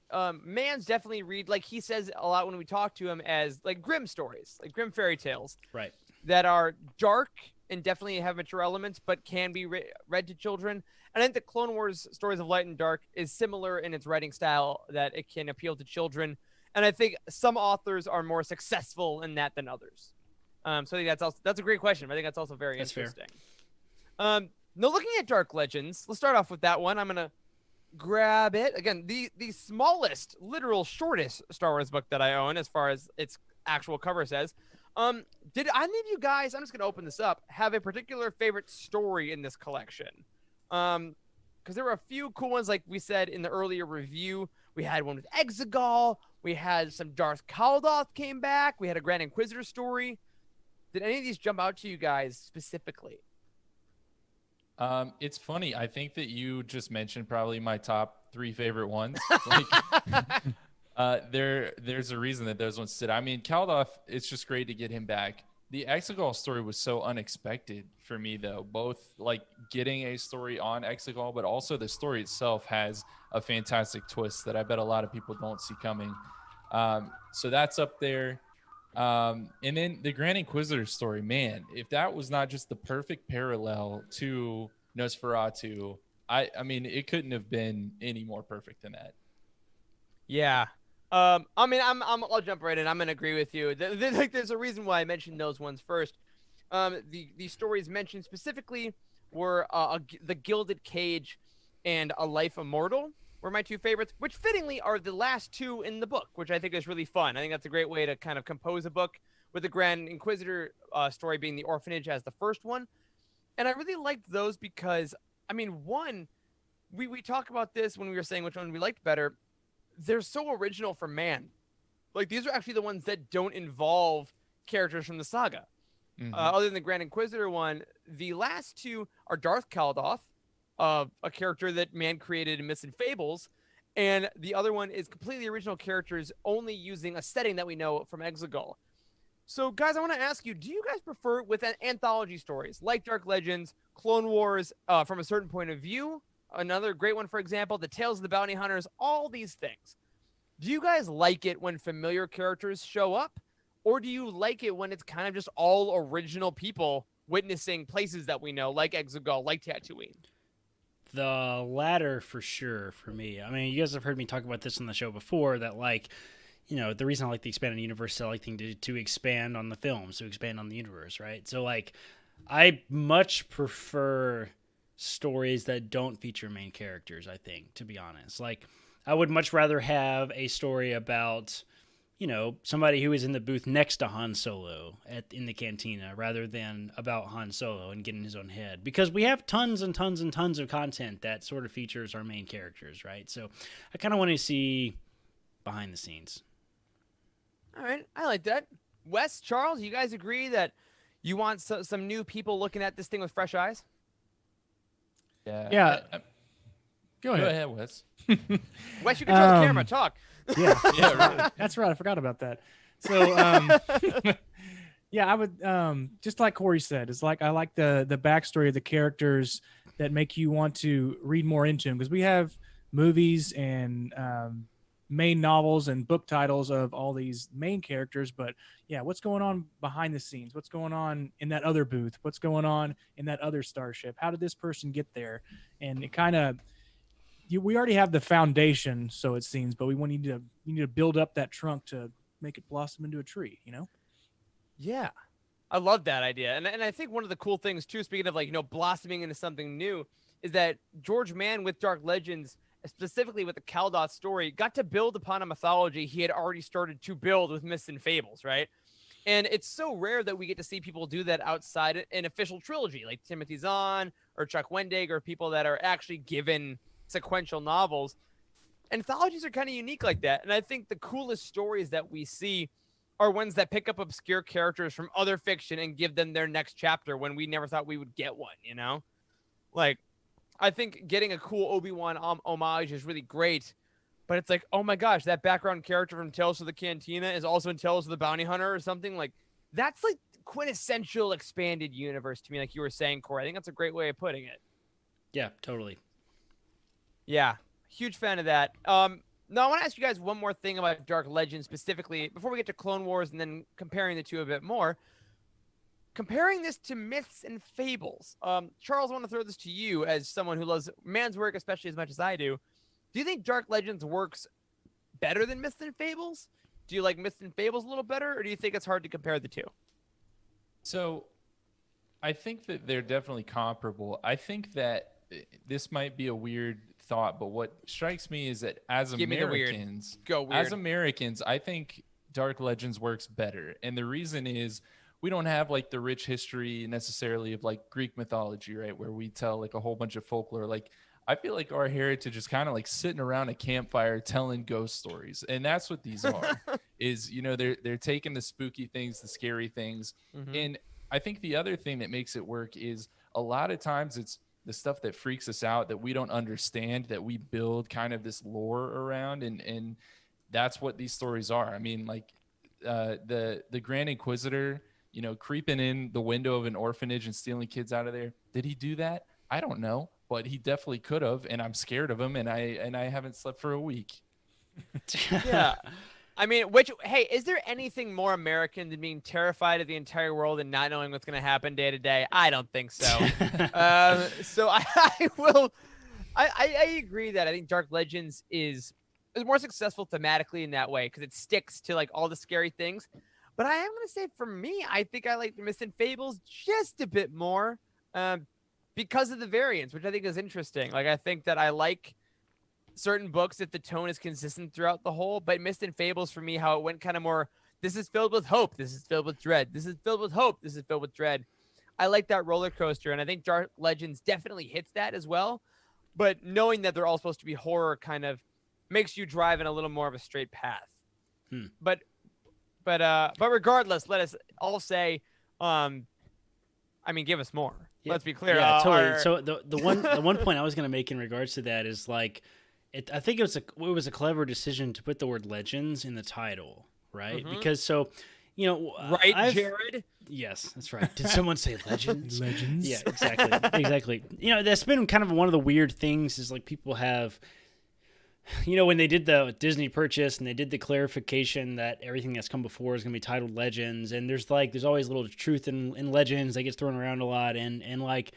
Mann's definitely read, like he says a lot when we talk to him, as like grim stories, like grim fairy tales. Right. That are dark and definitely have mature elements, but can be read to children. And I think the Clone Wars Stories of Light and Dark is similar in its writing style that it can appeal to children. And I think some authors are more successful in that than others. So I think that's a great question. I think that's also very interesting. Now, looking at Dark Legends, let's start off with that one. I'm going to grab it. Again, the smallest, literal shortest Star Wars book that I own as far as its actual cover says. Did any of you guys, I'm just going to open this up, have a particular favorite story in this collection? Because there were a few cool ones, like we said in the earlier review. We had one with Exegol. We had some Darth Kaldoth came back. We had a Grand Inquisitor story. Did any of these jump out to you guys specifically? It's funny. I think that you just mentioned probably my top 3 favorite ones. Like, there's a reason that those ones sit. I mean, Kaldoff, it's just great to get him back. The Exegol story was so unexpected for me, though. Both like getting a story on Exegol, but also the story itself has a fantastic twist that I bet a lot of people don't see coming. So that's up there. And then the Grand Inquisitor story, man, if that was not just the perfect parallel to Nosferatu, I mean, it couldn't have been any more perfect than that. Yeah. I mean, I'll jump right in. I'm gonna agree with you. Like, there's a reason why I mentioned those ones first. The stories mentioned specifically were the Gilded Cage and A Life Immortal were my 2 favorites, which fittingly are the last 2 in the book, which I think is really fun. I think that's a great way to kind of compose a book, with the Grand Inquisitor story being the orphanage as the first one. And I really liked those because, I mean, one, we talk about this when we were saying which one we liked better. They're so original for man. Like, these are actually the ones that don't involve characters from the saga. Other than the Grand Inquisitor one, the last 2 are Darth Kaldoff, a character that man created in Myths and Fables, and the other one is completely original characters, only using a setting that we know from Exegol. So, guys, I want to ask you, do you guys prefer with anthology stories like Dark Legends, Clone Wars, from a certain point of view? Another great one, for example, the Tales of the Bounty Hunters, all these things. Do you guys like it when familiar characters show up? Or do you like it when it's kind of just all original people witnessing places that we know, like Exegol, like Tatooine? The latter for sure for me. I mean, you guys have heard me talk about this on the show before, that like, you know, the reason I like the expanded universe is I like to expand on the films, to expand on the universe, right? So like, I much prefer stories that don't feature main characters, I think, to be honest. Like, I would much rather have a story about, you know, somebody who is in the booth next to Han Solo in the cantina, rather than about Han Solo and getting his own head, because we have tons and tons and tons of content that sort of features our main characters, right? So I kind of want to see behind the scenes. All right, I like that. Wes, Charles, you guys agree that you want some new people looking at this thing with fresh eyes? Yeah. Go ahead. Go ahead, Wes. Wes, you control the camera. Talk. Yeah, Yeah, right. that's right. I forgot about that. So, yeah, I would just like Corey said, it's like I like the backstory of the characters that make you want to read more into them, because we have movies and main novels and book titles of all these main characters, but yeah, what's going on behind the scenes? What's going on in that other booth? What's going on in that other starship? How did this person get there? And it kind of, we already have the foundation, so it seems, but we need to build up that trunk to make it blossom into a tree, you know? Yeah, I love that idea. And I think one of the cool things too, speaking of like, you know, blossoming into something new, is that George Mann with Dark Legends, specifically with the Kaldoth story, got to build upon a mythology he had already started to build with Myths and Fables, right? And it's so rare that we get to see people do that outside an official trilogy, like Timothy Zahn or Chuck Wendig, or people that are actually given sequential novels. Anthologies are kind of unique like that. And I think the coolest stories that we see are ones that pick up obscure characters from other fiction and give them their next chapter when we never thought we would get one, you know? Like, I think getting a cool Obi-Wan homage is really great, but it's like, oh my gosh, that background character from Tales of the Cantina is also in Tales of the Bounty Hunter or something. Like, that's like quintessential expanded universe to me, like you were saying, Corey. I think that's a great way of putting it. Yeah, totally. Yeah, huge fan of that. Now, I want to ask you guys one more thing about Dark Legends specifically before we get to Clone Wars and then comparing the two a bit more. Comparing this to Myths and Fables, Charles, I want to throw this to you as someone who loves man's work, especially as much as I do. Do you think Dark Legends works better than Myths and Fables? Do you like Myths and Fables a little better, or do you think it's hard to compare the two? So I think that they're definitely comparable. I think that this might be a weird thought, but what strikes me is that as Give me the weird. Americans, Go weird. as Americans, I think Dark Legends works better. And the reason is we don't have like the rich history necessarily of like Greek mythology, right? Where we tell like a whole bunch of folklore. Like, I feel like our heritage is kind of like sitting around a campfire telling ghost stories. And that's what these are, is, you know, they're taking the spooky things, the scary things. Mm-hmm. And I think the other thing that makes it work is a lot of times it's the stuff that freaks us out, that we don't understand, that we build kind of this lore around, and that's what these stories are. I mean, like the Grand Inquisitor, you know, creeping in the window of an orphanage and stealing kids out of there. Did he do that? I don't know, but he definitely could have, and I'm scared of him, and I haven't slept for a week. Yeah. I mean, hey, is there anything more American than being terrified of the entire world and not knowing what's going to happen day to day? I don't think so. So I agree that I think Dark Legends is more successful thematically in that way because it sticks to like all the scary things. But I am going to say for me, I think I like the Myths and Fables just a bit more because of the variants, which I think is interesting. Like, I think that I like certain books if the tone is consistent throughout the whole, but Myths and Fables for me, how it went kind of more, this is filled with hope, this is filled with dread, this is filled with hope, this is filled with dread. I like that roller coaster, and I think Dark Legends definitely hits that as well, but knowing that they're all supposed to be horror kind of makes you drive in a little more of a straight path. But regardless, let us all say, I mean, give us more. Yeah. Let's be clear. Yeah, totally. So the one point I was going to make in regards to that is like, I think it was a clever decision to put the word legends in the title, right? Mm-hmm. Because so, you know, right, Jared? Yes, that's right. Did someone say legends? Legends. Yeah, exactly. You know, that's been kind of one of the weird things is like people have, you know, when they did the Disney purchase and they did the clarification that everything that's come before is going to be titled Legends, and there's always a little truth in Legends that gets thrown around a lot, and like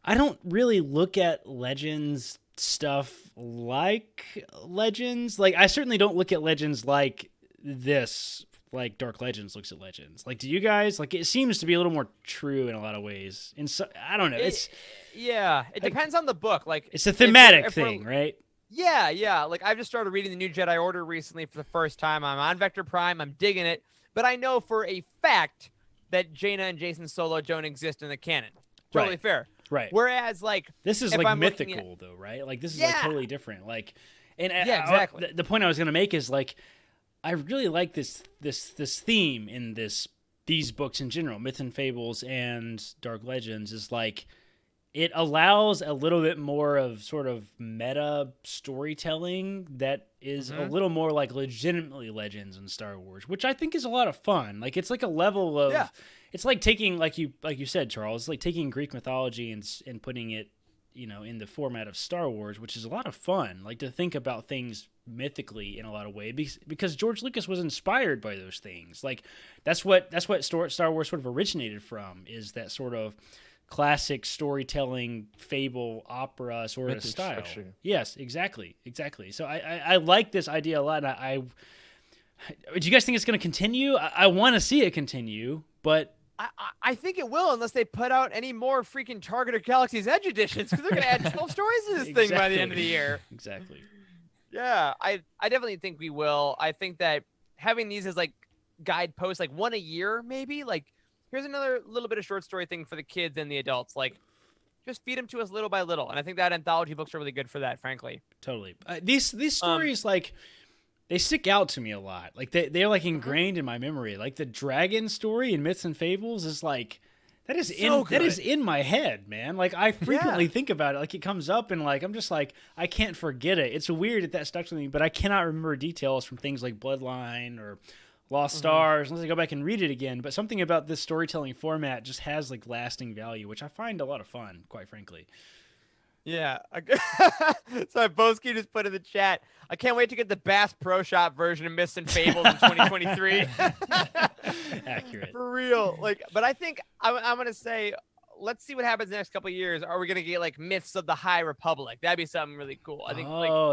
I don't really look at Legends stuff like Legends. Like I certainly don't look at Legends like this, like Dark Legends looks at Legends. Like, do you guys? Like, it seems to be a little more true in a lot of ways. And so I don't know. It depends on the book. Like, it's a thematic thing, right? Yeah. Like, I've just started reading the New Jedi Order recently for the first time. I'm on Vector Prime. I'm digging it. But I know for a fact that Jaina and Jason Solo don't exist in the canon. Totally Right. fair. Right. Whereas, like, this is if like I'm looking mythical, though, right? Like, this is Yeah. like totally different. Like, and Yeah, exactly. the point I was going to make is like, I really like this theme in these books in general, Myths and Fables and Dark Legends, is like it allows a little bit more of sort of meta storytelling that is a little more like legitimately Legends in Star Wars, which I think is a lot of fun. Like it's like a level of it's like taking like you said, Charles, it's like taking Greek mythology and putting it, you know, in the format of Star Wars, which is a lot of fun. Like to think about things mythically in a lot of ways because George Lucas was inspired by those things. Like that's what Star Wars sort of originated from, is that sort of classic storytelling, fable, opera sort of style. Structure. Yes, exactly. So I like this idea a lot. And do you guys think it's going to continue? I want to see it continue, but I think it will, unless they put out any more freaking Target or Galaxy's Edge editions, because they're going to add 12 stories to this thing by the end of the year. Exactly. Yeah, I definitely think we will. I think that having these as like guideposts, like one a year, maybe, like here's another little bit of short story thing for the kids and the adults, like just feed them to us little by little. And I think that anthology books are really good for that, frankly. Totally. These stories, like, they stick out to me a lot. Like they're like ingrained in my memory. Like the dragon story in Myths and Fables is like that is in my head, man. Like I frequently think about it. Like it comes up and like I'm just like I can't forget it. It's weird that stuck to me, but I cannot remember details from things like Bloodline or Lost Stars unless I go back and read it again. But something about this storytelling format just has like lasting value, which I find a lot of fun, quite frankly. Yeah. So Boski just put in the chat, I can't wait to get the Bass Pro Shop version of Myths and Fables in 2023. Accurate. For real. Like, but I think I'm going to say, let's see what happens the next couple of years. Are we going to get like Myths of the High Republic? That'd be something really cool. I think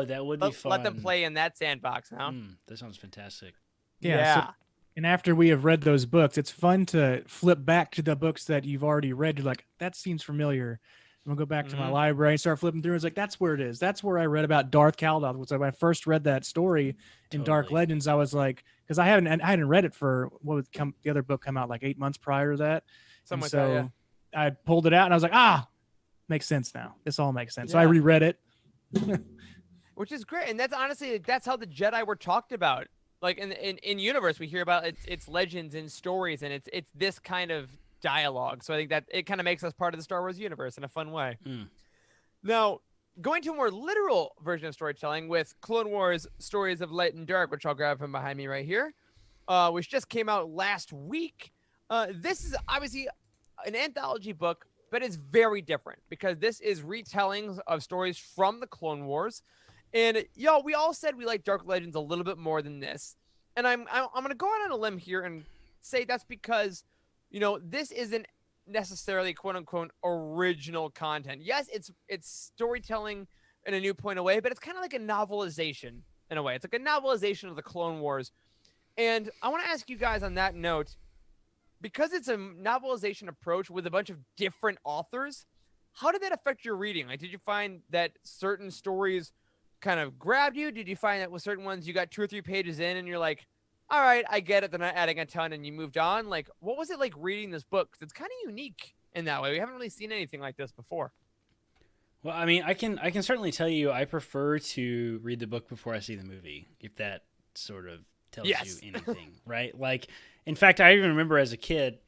that would be fun. Let them play in that sandbox, huh? That sounds fantastic. Yeah. So, and after we have read those books, it's fun to flip back to the books that you've already read. You're like, that seems familiar. I'm gonna go back to my library and start flipping through. It's like, that's where it is. That's where I read about Darth Kaldoth. Was when I first read that story in Dark Legends. I was like, because I hadn't read it for the other book come out like 8 months prior to that. Something like so that, yeah. I pulled it out and I was like, makes sense now. This all makes sense. So I reread it. Which is great. And that's honestly, that's how the Jedi were talked about. Like in universe, we hear about it's legends and stories, and it's this kind of dialogue. So I think that it kind of makes us part of the Star Wars universe in a fun way. Now, going to a more literal version of storytelling with Clone Wars Stories of Light and Dark, which I'll grab from behind me right here, which just came out last week. This is obviously an anthology book, but it's very different because this is retellings of stories from the Clone Wars. And y'all, we all said we like Dark Legends a little bit more than this. And I'm gonna go out on a limb here and say that's because, this isn't necessarily quote unquote original content. Yes, it's storytelling in a new point of way, but it's kind of like a novelization in a way. It's like a novelization of the Clone Wars. And I want to ask you guys on that note, because it's a novelization approach with a bunch of different authors, how did that affect your reading? Like, did you find that certain stories kind of grabbed you? Did you find that with certain ones you got 2 or 3 pages in and you're like, all right, I get it, they're not adding a ton, and you moved on? Like, what was it like reading this book? 'Cause it's kind of unique in that way. We haven't really seen anything like this before. Well, I mean, I can certainly tell you I prefer to read the book before I see the movie, if that sort of tells Yes. you anything, right? Like, in fact, I even remember as a kid,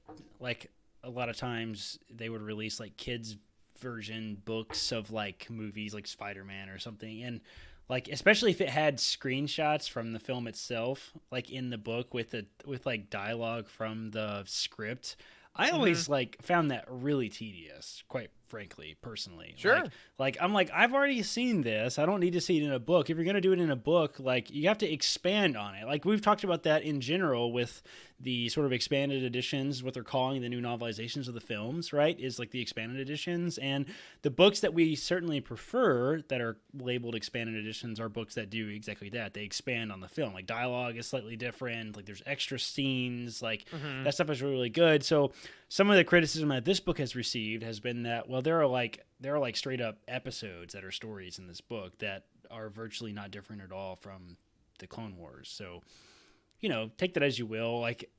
like, a lot of times they would release like kids version books of like movies like Spider-Man or something, and like especially if it had screenshots from the film itself, like in the book with like dialogue from the script. I always like found that really tedious, quite frankly, personally. Sure. Like I'm like, I've already seen this. I don't need to see it in a book. If you're going to do it in a book, like you have to expand on it. Like we've talked about that in general with the sort of expanded editions, what they're calling the new novelizations of the films, right? Is like the expanded editions, and the books that we certainly prefer that are labeled expanded editions are books that do exactly that. They expand on the film. Like dialogue is slightly different. Like there's extra scenes. Like that stuff is really, really good. So some of the criticism that this book has received has been that, well, there are like straight up episodes that are stories in this book that are virtually not different at all from the Clone Wars. So, take that as you will. Like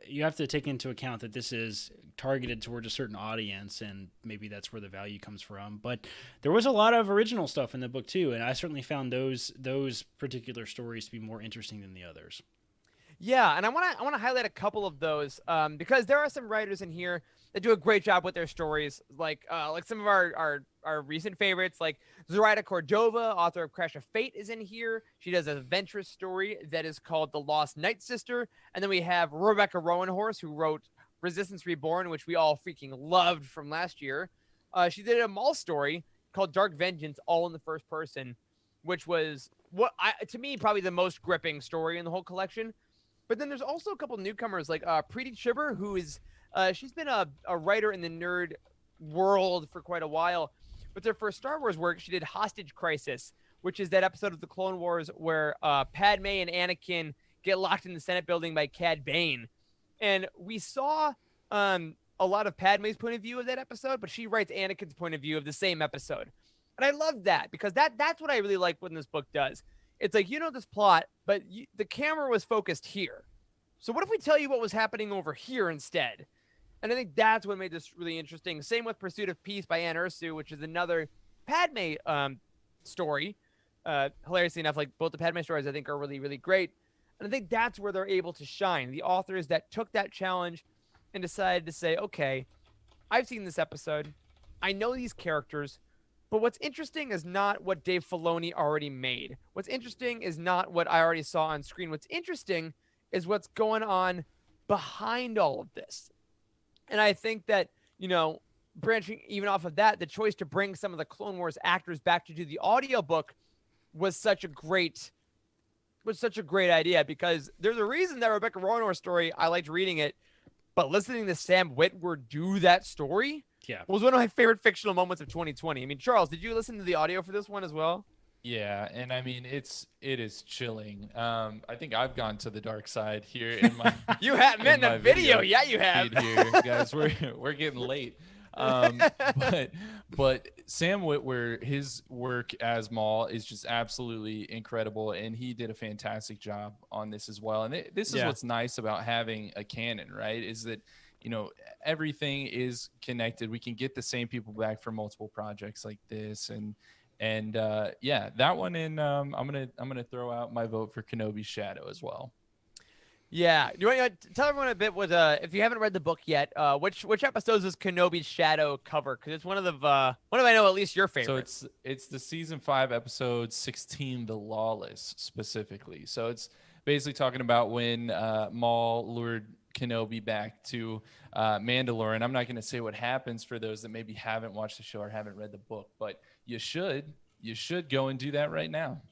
you have to take into account that this is targeted towards a certain audience, and maybe that's where the value comes from. But there was a lot of original stuff in the book too, and I certainly found those particular stories to be more interesting than the others. Yeah, and I want to highlight a couple of those because there are some writers in here that do a great job with their stories, like some of our recent favorites, like Zoraida Cordova, author of Crash of Fate, is in here. She does an adventurous story that is called The Lost Night Sister, and then we have Rebecca Rowanhorse, who wrote Resistance Reborn, which we all freaking loved from last year. She did a Maul story called Dark Vengeance, all in the first person, which was to me probably the most gripping story in the whole collection. But then there's also a couple newcomers like Preeti Chibber, who is she's been a writer in the nerd world for quite a while. But their first Star Wars work, she did Hostage Crisis, which is that episode of the Clone Wars where Padme and Anakin get locked in the Senate building by Cad Bane. And we saw a lot of Padme's point of view of that episode, but she writes Anakin's point of view of the same episode. And I love that because that's what I really like when this book does. It's like, this plot, but the camera was focused here. So what if we tell you what was happening over here instead? And I think that's what made this really interesting. Same with Pursuit of Peace by Anne Ursu, which is another Padme story. Hilariously enough, like both the Padme stories I think are really, really great. And I think that's where they're able to shine. The authors that took that challenge and decided to say, okay, I've seen this episode. I know these characters. But what's interesting is not what Dave Filoni already made. What's interesting is not what I already saw on screen. What's interesting is what's going on behind all of this. And I think that, branching even off of that, the choice to bring some of the Clone Wars actors back to do the audiobook was such a great idea, because there's a reason that Rebecca Rowanhorse story, I liked reading it, but listening to Sam Witwer do that story was one of my favorite fictional moments of 2020. I mean, Charles, did you listen to the audio for this one as well? Yeah, and I mean it is chilling. I think I've gone to the dark side here in my You have in my the video. Yeah, you have. feed here, guys. We're getting late. But Sam Witwer, his work as Maul is just absolutely incredible, and he did a fantastic job on this as well. And this is what's nice about having a canon, right? Is that everything is connected. We can get the same people back for multiple projects like this, and that one. And I'm gonna throw out my vote for Kenobi Shadow as well. Yeah. Do you want to tell everyone a bit what if you haven't read the book yet, which episodes does Kenobi Shadow cover? Because it's one of I know at least your favorite. So it's the season 5 episode 16, The Lawless specifically. So it's basically talking about when Maul lured Kenobi back to Mandalore. And I'm not going to say what happens for those that maybe haven't watched the show or haven't read the book, but you should go and do that right now.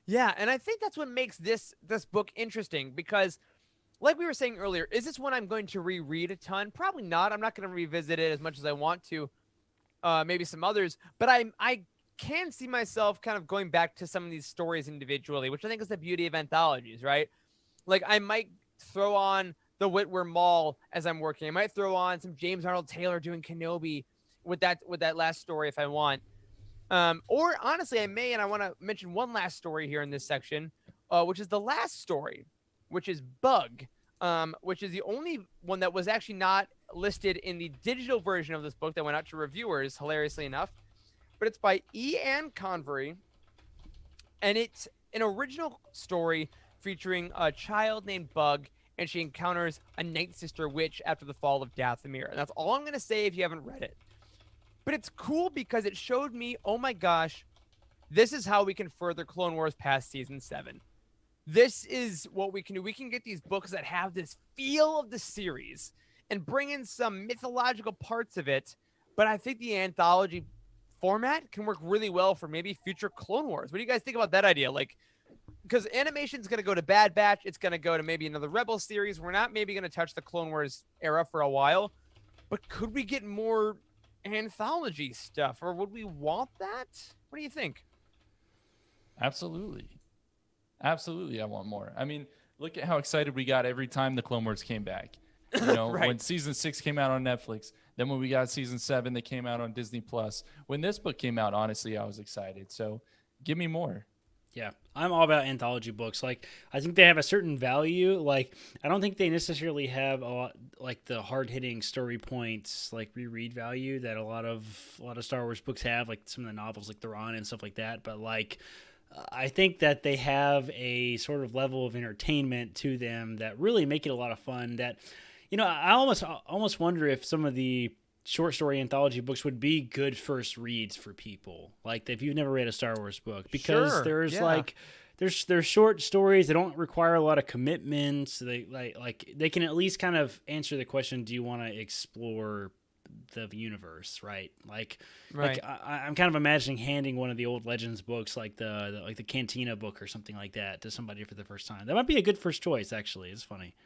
Yeah, and I think that's what makes this book interesting because, like we were saying earlier, is this one I'm going to reread a ton? Probably not. I'm not going to revisit it as much as I want to. Maybe some others, but I can see myself kind of going back to some of these stories individually, which I think is the beauty of anthologies, right? Like I might throw on the Whitwer Mall as I'm working. I might throw on some James Arnold Taylor doing Kenobi with that last story if I want. Or honestly, I may, and I want to mention one last story here in this section, which is the last story, which is Bug, which is the only one that was actually not listed in the digital version of this book that went out to reviewers, hilariously enough. But it's by E. Ann Convery, and it's an original story featuring a child named Bug, and she encounters a Night Sister witch after the fall of Dathomir. And that's all I'm going to say if you haven't read it. But it's cool because it showed me, oh my gosh, this is how we can further Clone Wars past season 7. This is what we can do. We can get these books that have this feel of the series and bring in some mythological parts of it. But I think the anthology format can work really well for maybe future Clone Wars. What do you guys think about that idea? Like, because animation is going to go to Bad Batch. It's going to go to maybe another Rebel series. We're not maybe going to touch the Clone Wars era for a while. But could we get more anthology stuff, or would we want that? What do you think? Absolutely I want more. I mean, look at how excited we got every time the Clone Wars came back, you know. Right. When season 6 came out on Netflix, then when we got season 7 that came out on Disney Plus, when this book came out, honestly I was excited. So give me more. Yeah, I'm all about anthology books. Like, I think they have a certain value. Like, I don't think they necessarily have a lot, like the hard-hitting story points, like reread value that a lot of Star Wars books have, like some of the novels, like Thrawn and stuff like that. But like, I think that they have a sort of level of entertainment to them that really make it a lot of fun. That, you know, I almost wonder if some of the short story anthology books would be good first reads for people, like if you've never read a Star Wars book, because there's short stories. They don't require a lot of commitments. They like they can at least kind of answer the question, do you want to explore the universe, right? Like I'm kind of imagining handing one of the old Legends books, like the Cantina book or something like that, to somebody for the first time. That might be a good first choice, actually. It's funny.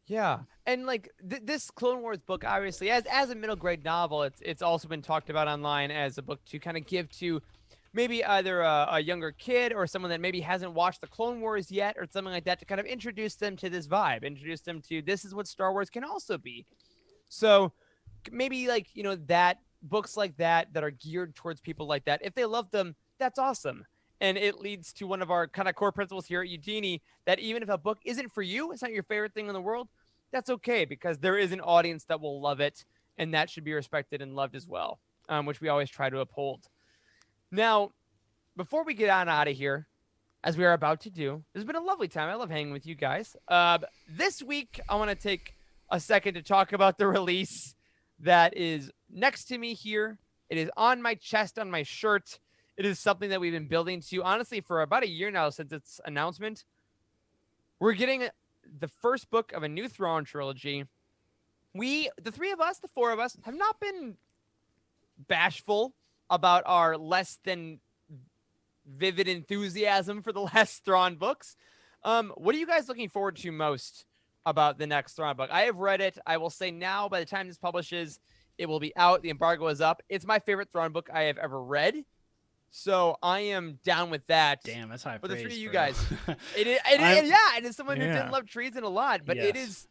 Yeah, and like this Clone Wars book, obviously, as a middle grade novel, it's also been talked about online as a book to kind of give to maybe either a younger kid or someone that maybe hasn't watched the Clone Wars yet or something like that, to kind of introduce them to this vibe, introduce them to this is what Star Wars can also be. So maybe like, you know, that books like that are geared towards people like that, if they love them, that's awesome. And it leads to one of our kind of core principles here at Youtini, that even if a book isn't for you, it's not your favorite thing in the world, that's okay, because there is an audience that will love it, and that should be respected and loved as well, which we always try to uphold. Now, before we get on out of here, as we are about to do, this has been a lovely time. I love hanging with you guys. This week, I want to take a second to talk about the release that is next to me here. It is on my chest, on my shirt. It is something that we've been building to, honestly, for about a year now since its announcement. We're getting the first book of a new Thrawn trilogy. The four of us, have not been bashful about our less than vivid enthusiasm for the last Thrawn books. What are you guys looking forward to most about the next Thrawn book? I have read it. I will say now, by the time this publishes, it will be out. The embargo is up. It's my favorite Thrawn book I have ever read. So I am down with that. Damn, that's high for praise. The three of you bro. guys. It is someone who didn't love treason a lot, but Yes.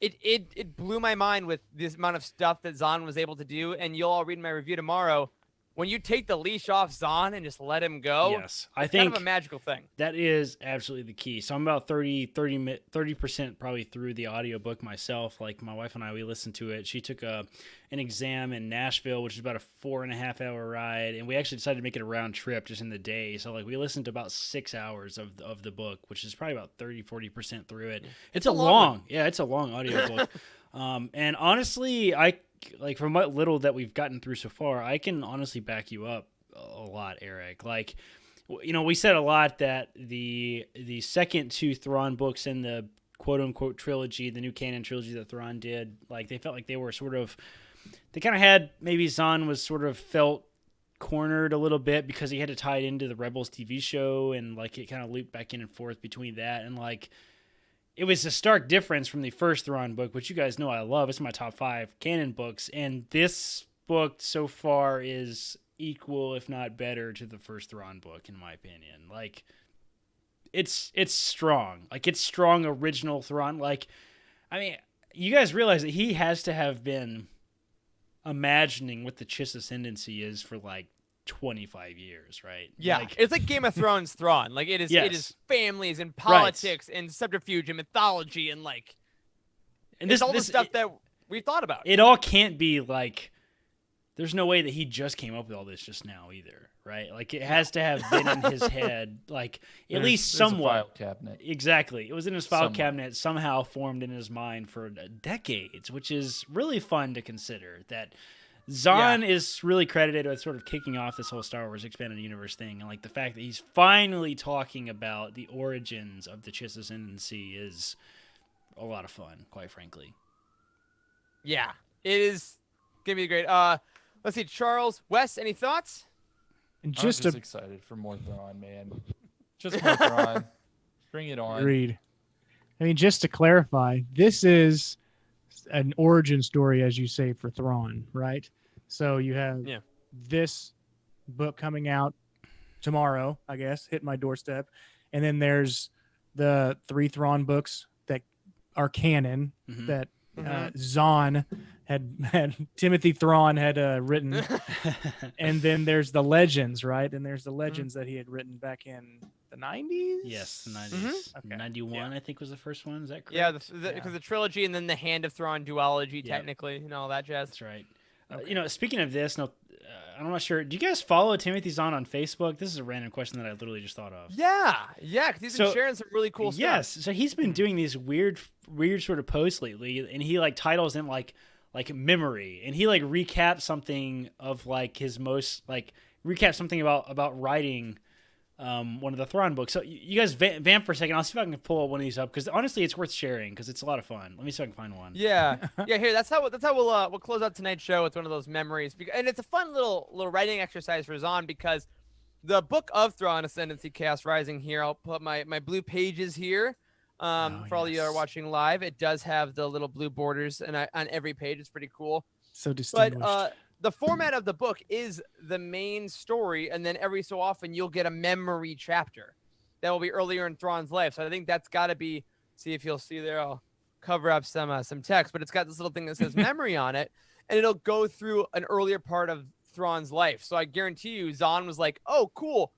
it blew my mind with this amount of stuff that Zahn was able to do. And you'll all read my review tomorrow. when you take the leash off Zahn and just let him go, Yes, I it's kind think of a magical thing. that is absolutely the key. So I'm about 30% probably through the audiobook myself. Like my wife and I, we listened to it. She took an exam in Nashville, which is about a 4.5 hour ride. And we actually decided to make it a round trip just in the day. So like we listened to about 6 hours of the book, which is probably about 40% through it. It's a long, it's a long audiobook. And honestly, like from what little that we've gotten through so far, I can honestly back you up a lot, Eric. Like, you know, we said a lot that the second two Thrawn books in the quote unquote trilogy, the new canon trilogy that Thrawn did, like they felt like they were they kind of had, maybe Zahn was sort of felt cornered a little bit because he had to tie it into the Rebels TV show, and like it kind of looped back in and forth between that, and like it was a stark difference from the first Thrawn book, which you guys know I love. It's in my top 5 canon books, and this book so far is equal, if not better, to the first Thrawn book, in my opinion. Like, it's strong. Like, it's strong original Thrawn. Like, I mean, you guys realize that he has to have been imagining what the Chiss Ascendancy is for, like, 25 years, right? Yeah, Like, it's like Game of Thrones Thrawn. Like it is Yes. it is families and politics and subterfuge and mythology and like and it's all the stuff that we thought about. it all can't be like, there's no way that he just came up with all this just now either, right? Like it has to have been in his head, like at least There's a somewhat. file cabinet. Exactly. It was in his file Somewhat. cabinet, somehow formed in his mind for decades, which is really fun to consider. That Zahn is really credited with sort of kicking off this whole Star Wars expanded universe thing, and like the fact that he's finally talking about the origins of the Chiss Ascendancy is a lot of fun, quite frankly. Yeah, it is gonna be great. Let's see, Charles, Wes, any thoughts? And I'm just just to excited for more Thrawn, man. Just more Thrawn. Bring it on. read, I mean, just to clarify, this is an origin story, as you say, for Thrawn, right? So you have Yeah. this book coming out tomorrow, I guess, hit my doorstep, and then there's the 3 Thrawn books that are canon Mhm. that Zahn had Timothy Thrawn had written, and then there's the legends, right? And there's the legends that he had written back in the 90s. Yes, the 90s. Okay. 91, I think, was the first one. Is that correct? Yeah, because the trilogy and then the Hand of Thrawn duology, Yep. technically, and all that jazz. That's right. You know, speaking of this, no, I'm not sure. Do you guys follow Timothy Zahn on Facebook? This is a random question that I literally just thought of. Yeah, because he's been So- sharing some really cool stuff. Yes, so he's been doing these weird sort of posts lately, and he like titles them like memory, and he like recaps something of like his most like recap something about writing one of the Thrawn books. So you guys vamp for a second. I'll see if I can pull one of these up because honestly, it's worth sharing because it's a lot of fun. Let me see if I can find one. Yeah, yeah. Here, that's how we'll close out tonight's show with one of those memories, and it's a fun little writing exercise for Zahn because the book of Thrawn Ascendancy Chaos Rising here. I'll put my blue pages here. For all you that are yes. watching live, it does have the little blue borders and on every page. It's pretty cool. So distinguished. But the format of the book is the main story, and then every so often you'll get a memory chapter that will be earlier in Thrawn's life. So I think that's got to be. See if you'll see there. I'll cover up some text, but it's got this little thing that says memory on it, and it'll go through an earlier part of Thrawn's life. So I guarantee you, Zahn was like, "Oh, cool,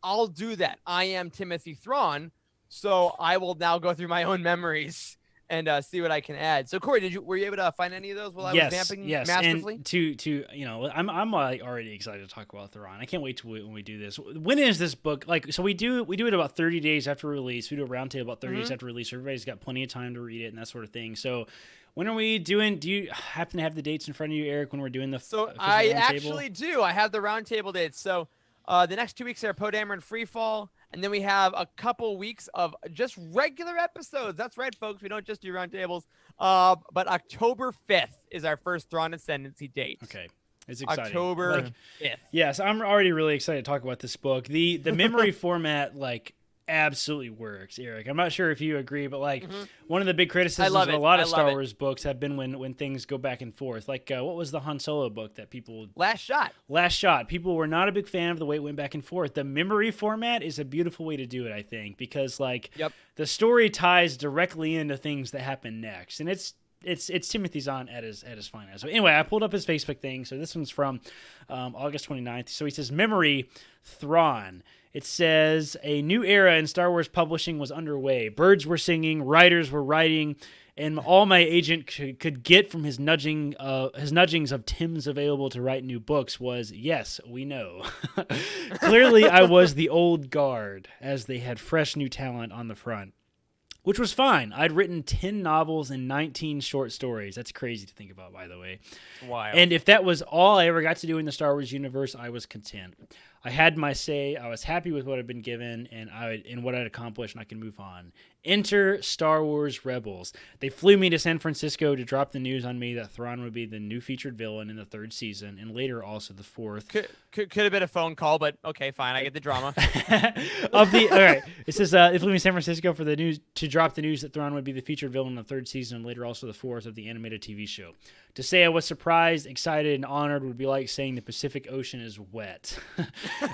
I'll do that. I am Timothy Thrawn, so I will now go through my own memories." And see what I can add. So Corey, were you able to find any of those while I was vamping masterfully? And to you know, I'm like already excited to talk about Thrawn. I can't wait till when we do this. When is this book? Like, so we do it about 30 days after release. We do a roundtable about 30 days after release. Everybody's got plenty of time to read it and that sort of thing. So when are we doing? Do you happen to have the dates in front of you, Eric? When we're doing the So official I roundtable? actually do. I have the roundtable dates. So the next 2 weeks are Poe Dameron Freefall. And then we have a couple weeks of just regular episodes. That's right, folks. We don't just do roundtables. But October 5th is our first Thrawn Ascendancy date. Okay. It's exciting. October Like, 5th. yes, I'm already really excited to talk about this book. The memory format, like, absolutely works, Eric. I'm not sure if you agree, but like one of the big criticisms love of a it. lot of I Star love it. Wars books have been when things go back and forth. Like what was the Han Solo book that people Last shot. Last Shot? People were not a big fan of the way it went back and forth. The memory format is a beautiful way to do it, I think, because like Yep. the story ties directly into things that happen next, and it's it's Timothy Zahn at his finest. So anyway, I pulled up his Facebook thing. So this one's from August 29th. So he says, "Memory, Thrawn." It says a new era in Star Wars publishing was underway. Birds were singing, writers were writing, and all my agent could get from his nudgings of Tim's available to write new books was, "Yes, we know." Clearly, I was the old guard, as they had fresh new talent on the front. Which was fine. I'd written 10 novels and 19 short stories. That's crazy to think about, by the way. Wild. And if that was all I ever got to do in the Star Wars universe, I was content. I had my say. I was happy with what I'd been given and what I'd accomplished, and I can move on. Enter Star Wars Rebels. They flew me to San Francisco to drop the news on me that Thrawn would be the new featured villain in the 3rd season, and later also the 4th. Could have been a phone call, but okay, fine. I get the drama. All right. It says they flew me to San Francisco for the news to drop the news that Thrawn would be the featured villain in the 3rd season, and later also the 4th of the animated TV show. To say I was surprised, excited, and honored would be like saying the Pacific Ocean is wet.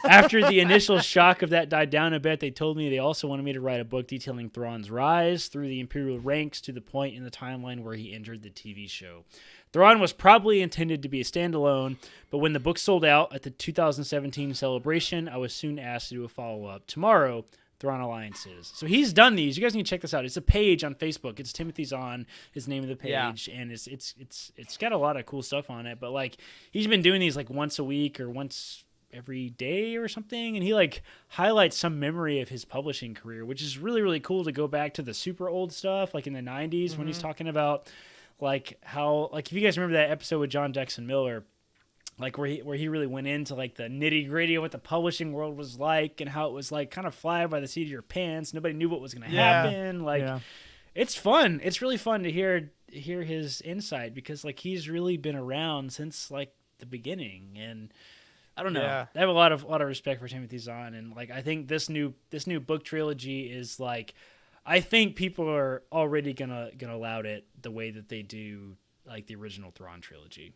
After the initial shock of that died down a bit, they told me they also wanted me to write a book detailing Thrawn's rise through the Imperial ranks to the point in the timeline where he entered the TV show. Thrawn was probably intended to be a standalone, but when the book sold out at the 2017 celebration, I was soon asked to do a follow-up. Tomorrow, Thrawn Alliances. So he's done these. You guys need to check this out. It's a page on Facebook. It's Timothy Zahn, his name of the page, and it's got a lot of cool stuff on it. But like he's been doing these like once a week or once every day or something, and he like highlights some memory of his publishing career, which is really, really cool to go back to the super old stuff, like in the 90s when he's talking about like how, like if you guys remember that episode with John Jackson Miller, like where he really went into like the nitty gritty of what the publishing world was like and how it was like kind of fly by the seat of your pants. Nobody knew what was going to happen. Like it's fun. It's really fun to hear his insight because like he's really been around since like the beginning. And I don't know. Yeah. I have a lot of respect for Timothy Zahn, and like I think this new book trilogy is like, I think people are already gonna laud it the way that they do like the original Thrawn trilogy.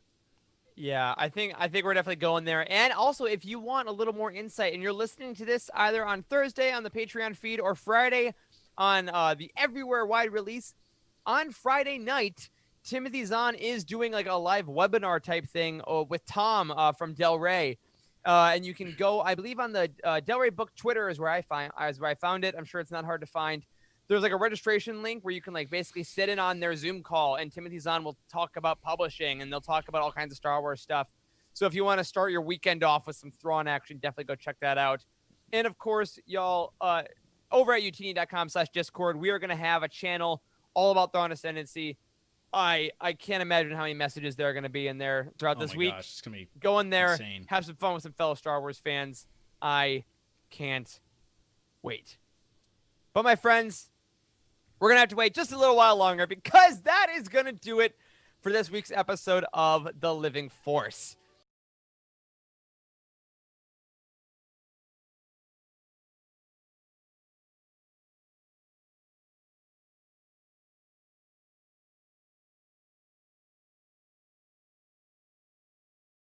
Yeah, I think we're definitely going there. And also, if you want a little more insight, and you're listening to this either on Thursday on the Patreon feed or Friday on the everywhere wide release, on Friday night, Timothy Zahn is doing like a live webinar type thing with Tom from Del Rey. And you can go, I believe, on the Del Rey Book Twitter is where I found it. I'm sure it's not hard to find. There's like a registration link where you can like basically sit in on their Zoom call, and Timothy Zahn will talk about publishing, and they'll talk about all kinds of Star Wars stuff. So if you want to start your weekend off with some Thrawn action, definitely go check that out. And of course, y'all, over at youtini.com/Discord, we are going to have a channel all about Thrawn Ascendancy. I can't imagine how many messages there are going to be in there throughout this week. Gosh, it's gonna be go in there, insane. Have some fun with some fellow Star Wars fans. I can't wait. But my friends, we're going to have to wait just a little while longer because that is going to do it for this week's episode of The Living Force.